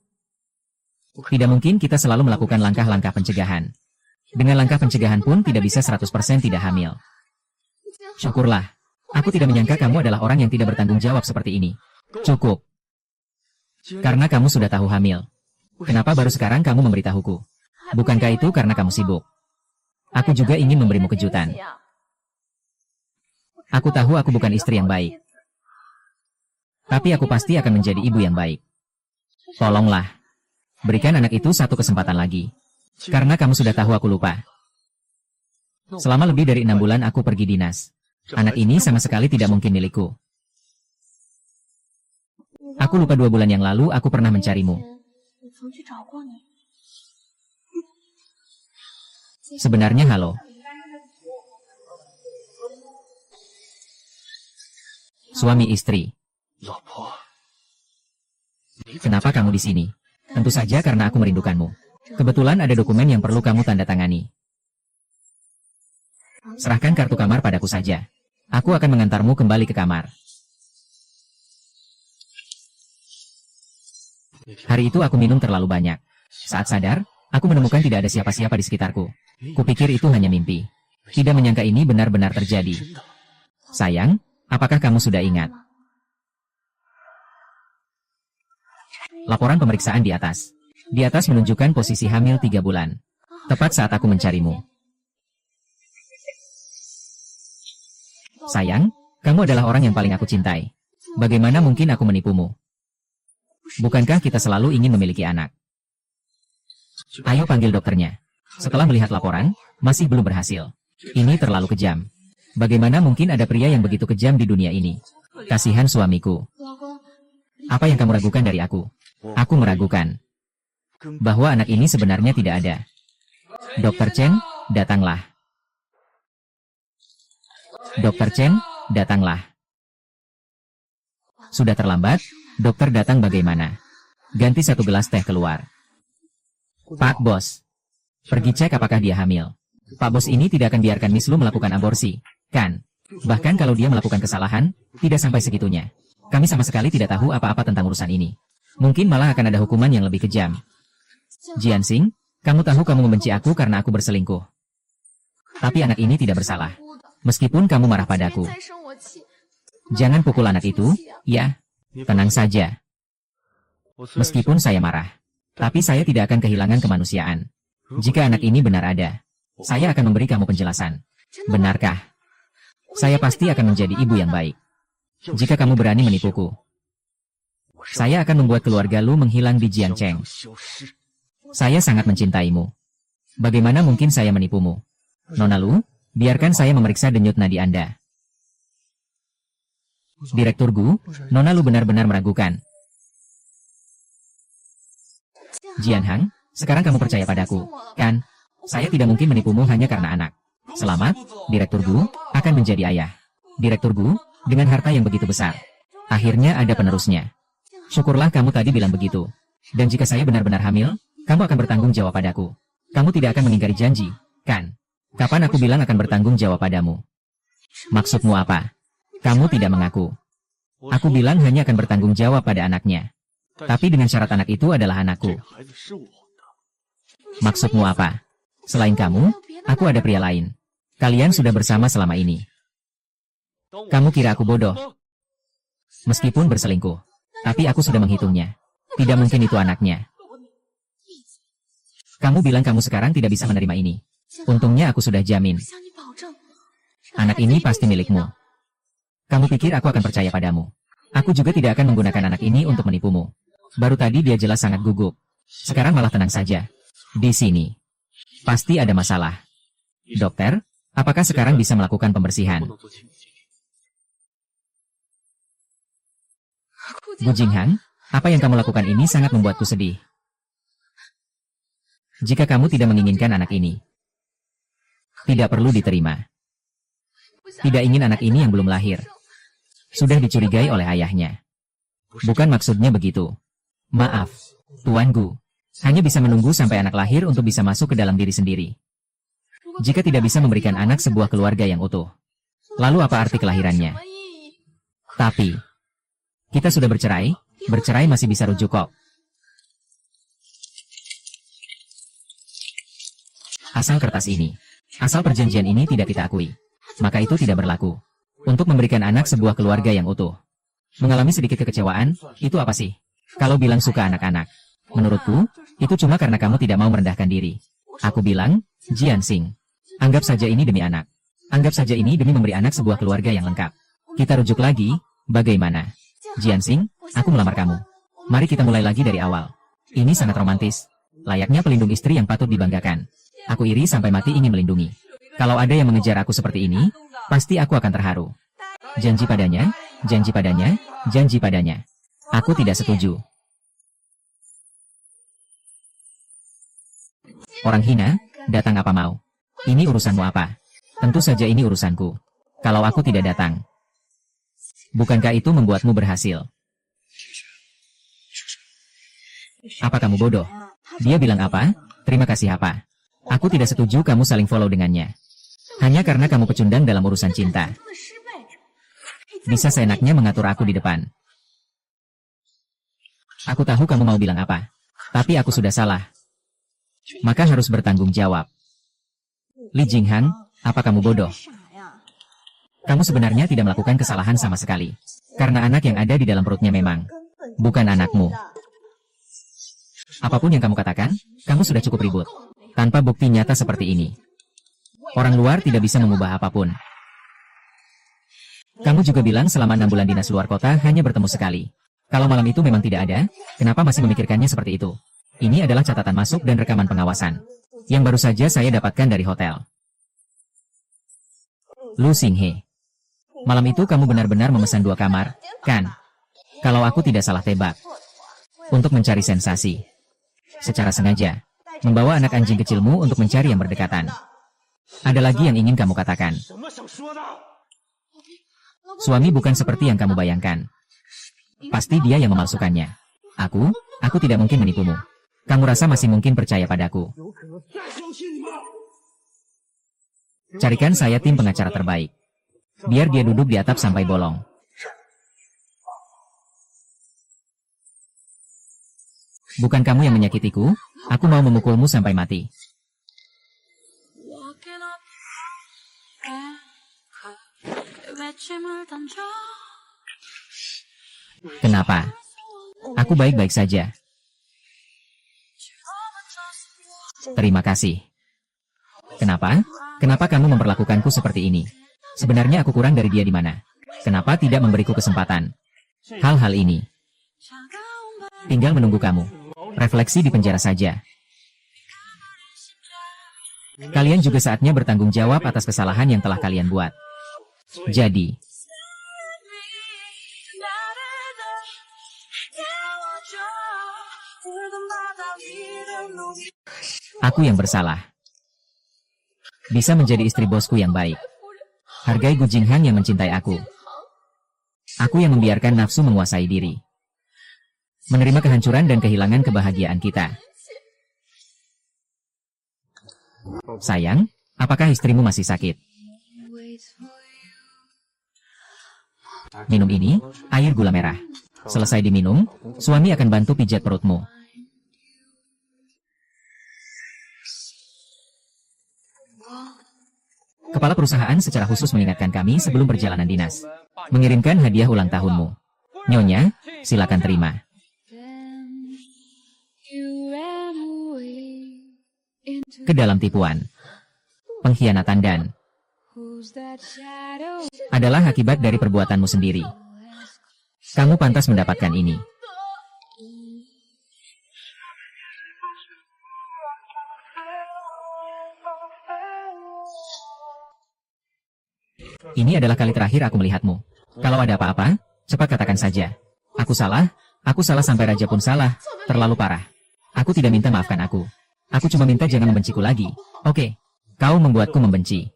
Speaker 1: Tidak mungkin kita selalu melakukan langkah-langkah pencegahan. Dengan langkah pencegahan pun tidak bisa 100% tidak hamil. Syukurlah. Aku tidak menyangka kamu adalah orang yang tidak bertanggung jawab seperti ini. Cukup. Karena kamu sudah tahu hamil. Kenapa baru sekarang kamu memberitahuku? Bukankah itu karena kamu sibuk? Aku juga ingin memberimu kejutan. Aku tahu aku bukan istri yang baik. Tapi aku pasti akan menjadi ibu yang baik. Tolonglah. Berikan anak itu satu kesempatan lagi. Karena kamu sudah tahu aku lupa. Selama lebih dari 6 bulan aku pergi dinas. Anak ini sama sekali tidak mungkin milikku. Aku lupa 2 bulan yang lalu aku pernah mencarimu.
Speaker 3: 我曾去找过你。
Speaker 1: Sebenarnya halo. Suami istri.
Speaker 2: 老婆，
Speaker 1: Kenapa kamu di sini? Tentu saja karena aku merindukanmu. Kebetulan ada dokumen yang perlu kamu tanda tangani. Serahkan kartu kamar padaku saja. Aku akan mengantarmu kembali ke kamar. Hari itu aku minum terlalu banyak. Saat sadar, aku menemukan tidak ada siapa-siapa di sekitarku. Kupikir itu hanya mimpi. Tidak menyangka ini benar-benar terjadi. Sayang, apakah kamu sudah ingat? Laporan pemeriksaan di atas. Di atas menunjukkan posisi hamil 3 bulan. Tepat saat aku mencarimu. Sayang, kamu adalah orang yang paling aku cintai. Bagaimana mungkin aku menipumu? Bukankah kita selalu ingin memiliki anak? Ayo panggil dokternya. Setelah melihat laporan, masih belum berhasil. Ini terlalu kejam. Bagaimana mungkin ada pria yang begitu kejam di dunia ini? Kasihan suamiku.
Speaker 3: 老公，
Speaker 1: Apa yang kamu ragukan dari aku? Aku meragukan bahwa anak ini sebenarnya tidak ada. Dokter Chen, datanglah. Dokter Chen, datanglah. Sudah terlambat, dokter datang bagaimana? Ganti 1 gelas teh keluar. Pak Bos, pergi cek apakah dia hamil. Pak Bos ini tidak akan biarkan Miss Lu melakukan aborsi, kan? Bahkan kalau dia melakukan kesalahan, tidak sampai segitunya. Kami sama sekali tidak tahu apa-apa tentang urusan ini. Mungkin malah akan ada hukuman yang lebih kejam. Jianxing, kamu tahu kamu membenci aku karena aku berselingkuh. Tapi anak ini tidak bersalah. Meskipun kamu marah padaku.
Speaker 3: 再生我气。
Speaker 1: Jangan pukul anak itu, ya. Tenang saja. Meskipun saya marah. Tapi saya tidak akan kehilangan kemanusiaan. Jika anak ini benar ada, saya akan memberi kamu penjelasan. Benarkah? Saya pasti akan menjadi ibu yang baik. Jika kamu berani menipuku, saya akan membuat keluarga Lu menghilang di Jiangcheng. Saya sangat mencintaimu. Bagaimana mungkin saya menipumu? Nona Lu, biarkan saya memeriksa denyut nadi Anda. Direktur Gu, Nona Lu benar-benar meragukan. Jianhang, sekarang kamu percaya padaku, kan? Saya tidak mungkin menipumu hanya karena anak. Selamat, Direktur Gu, akan menjadi ayah. Direktur Gu, dengan harta yang begitu besar. Akhirnya ada penerusnya. Syukurlah kamu tadi bilang begitu. Dan jika saya benar-benar hamil, kamu akan bertanggung jawab padaku. Kamu tidak akan mengingkari janji, kan? Kapan aku bilang akan bertanggung jawab padamu? Maksudmu apa? Kamu tidak mengaku. Aku bilang hanya akan bertanggung jawab pada anaknya. Tapi dengan syarat anak itu adalah anakku. Maksudmu apa? Selain kamu, aku ada pria lain. Kalian sudah bersama selama ini. Kamu kira aku bodoh? Meskipun berselingkuh. Tapi aku sudah menghitungnya. Tidak mungkin itu anaknya. Kamu bilang kamu sekarang tidak bisa menerima ini. Untungnya aku sudah jamin.
Speaker 3: 向你保证，
Speaker 1: Anak ini pasti milikmu. Kamu pikir aku akan percaya padamu? Aku juga tidak akan menggunakan anak ini untuk menipumu. Baru tadi dia jelas sangat gugup. Sekarang malah tenang saja. Di sini. Pasti ada masalah. Dokter, Apakah sekarang bisa melakukan pembersihan?
Speaker 2: 不能做亲密接触。
Speaker 1: Bu Jinghang, apa yang kamu lakukan ini sangat membuatku sedih. Jika kamu tidak menginginkan anak ini, tidak perlu diterima. Tidak ingin anak ini yang belum lahir. Sudah dicurigai oleh ayahnya. Bukan maksudnya begitu. Maaf, Tuan Gu. Hanya bisa menunggu sampai anak lahir untuk bisa masuk ke dalam diri sendiri. Jika tidak bisa memberikan anak sebuah keluarga yang utuh, lalu apa arti kelahirannya? Tapi, kita sudah bercerai, bercerai masih bisa rujuk kok. Asal kertas ini, asal perjanjian ini tidak kita akui, maka itu tidak berlaku. Untuk memberikan anak sebuah keluarga yang utuh. Mengalami sedikit kekecewaan, itu apa sih? Kalau bilang suka anak-anak, menurutku, itu cuma karena kamu tidak mau merendahkan diri. Aku bilang, Jianxing, anggap saja ini demi anak. Anggap saja ini demi memberi anak sebuah keluarga yang lengkap. Kita rujuk lagi, bagaimana? Jianxing, aku melamar kamu. Mari kita mulai lagi dari awal. Ini sangat romantis. Layaknya pelindung istri yang patut dibanggakan. Aku iri sampai mati ingin melindungi. Kalau ada yang mengejar aku seperti ini, pasti aku akan terharu. Janji padanya, janji padanya, janji padanya. Aku tidak setuju. Orang hina, datang apa mau? Ini urusanmu apa? Tentu saja ini urusanku. Kalau aku tidak datang, bukankah itu membuatmu berhasil? Apa kamu bodoh? Dia bilang apa? Terima kasih apa? Aku tidak setuju kamu saling follow dengannya. Hanya karena kamu pecundang dalam urusan cinta. Bisa seenaknya mengatur aku di depan. Aku tahu kamu mau bilang apa. Tapi aku sudah salah. Maka harus bertanggung jawab. Li Jinghang, apa kamu bodoh? Kamu sebenarnya tidak melakukan kesalahan sama sekali. Karena anak yang ada di dalam perutnya memang bukan anakmu. Apapun yang kamu katakan, kamu sudah cukup ribut. Tanpa bukti nyata seperti ini. Orang luar tidak bisa mengubah apapun. Kamu juga bilang selama 6 bulan dinas luar kota hanya bertemu sekali. Kalau malam itu memang tidak ada, kenapa masih memikirkannya seperti itu? Ini adalah catatan masuk dan rekaman pengawasan. Yang baru saja saya dapatkan dari hotel. Lu Xinghe. Malam itu kamu benar-benar memesan 2 kamar, kan? Kalau aku tidak salah tebak. Untuk mencari sensasi. Secara sengaja. Membawa anak anjing kecilmu untuk mencari yang berdekatan. Ada lagi yang ingin kamu katakan. Suami bukan seperti yang kamu bayangkan. Pasti dia yang memalsukannya. Aku tidak mungkin menipumu. Kamu rasa masih mungkin percaya padaku? Carikan saya tim pengacara terbaik. Biar dia duduk di atap sampai bolong. Bukan kamu yang menyakitiku, aku mau memukulmu sampai mati. Kenapa? Aku baik-baik saja. Terima kasih. Kenapa? Kenapa kamu memperlakukanku seperti ini? Sebenarnya aku kurang dari dia di mana? Kenapa tidak memberiku kesempatan? Hal-hal ini. Tinggal menunggu kamu. Refleksi di penjara saja. Kalian juga saatnya bertanggung jawab atas kesalahan yang telah kalian buat. Jadi, aku yang bersalah. Bisa menjadi istri bosku yang baik. Hargai Gu Jinghang yang mencintai aku. Aku yang membiarkan nafsu menguasai diri. Menerima kehancuran dan kehilangan kebahagiaan kita. Sayang, apakah istrimu masih sakit? Minum ini, air gula merah. Selesai diminum, suami akan bantu pijat perutmu. Kepala perusahaan secara khusus mengingatkan kami sebelum perjalanan dinas. Mengirimkan hadiah ulang tahunmu. Nyonya, silakan terima. Ke dalam tipuan, pengkhianatan dan adalah akibat dari perbuatanmu sendiri. Kamu pantas mendapatkan ini. Ini adalah kali terakhir aku melihatmu. Kalau ada apa-apa, cepat katakan saja. Aku salah sampai raja pun salah, terlalu parah. Aku tidak minta maafkan aku. Aku cuma minta jangan membenciku lagi. Oke, kau membuatku membenci.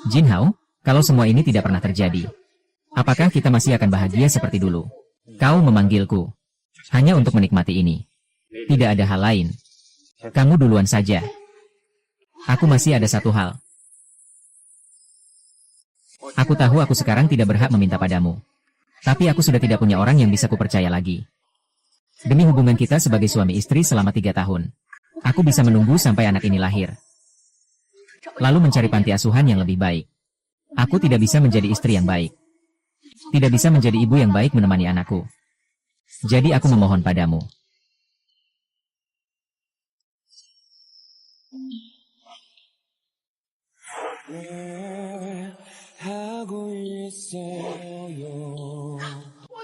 Speaker 1: Jin Hao, kalau semua ini tidak pernah terjadi, apakah kita masih akan bahagia seperti dulu? Kau memanggilku hanya untuk menikmati ini. Tidak ada hal lain. Kamu duluan saja. Aku masih ada satu hal. Aku tahu aku sekarang tidak berhak meminta padamu. Tapi aku sudah tidak punya orang yang bisa kupercaya lagi. Demi hubungan kita sebagai suami istri selama 3 tahun, aku bisa menunggu sampai anak ini lahir. Lalu mencari panti asuhan yang lebih baik. Aku tidak bisa menjadi istri yang baik. Tidak bisa menjadi ibu yang baik menemani anakku. Jadi aku memohon padamu.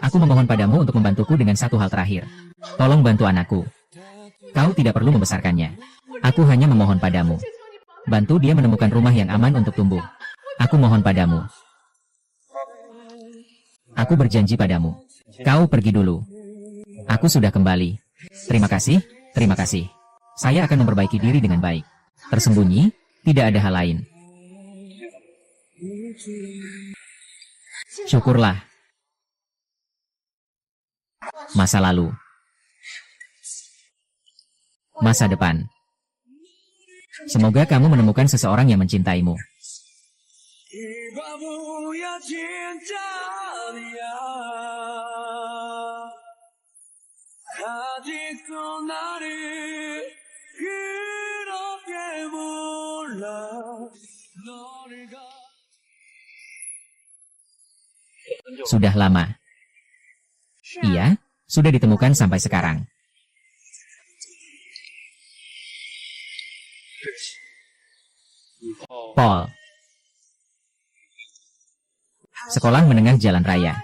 Speaker 1: Aku memohon padamu untuk membantuku dengan satu hal terakhir. Tolong bantu anakku. Kau tidak perlu membesarkannya. Aku hanya memohon padamu. Bantu dia menemukan rumah yang aman untuk tumbuh. Aku mohon padamu. Aku berjanji padamu. Kau pergi dulu. Aku sudah kembali. Terima kasih, terima kasih. Saya akan memperbaiki diri dengan baik. Tersembunyi, tidak ada hal lain. Syukurlah. Masa lalu. Masa depan. Semoga kamu menemukan seseorang yang mencintaimu. Sudah lama. Iya, sudah ditemukan sampai sekarang. Paul. Sekolah menengah jalan raya.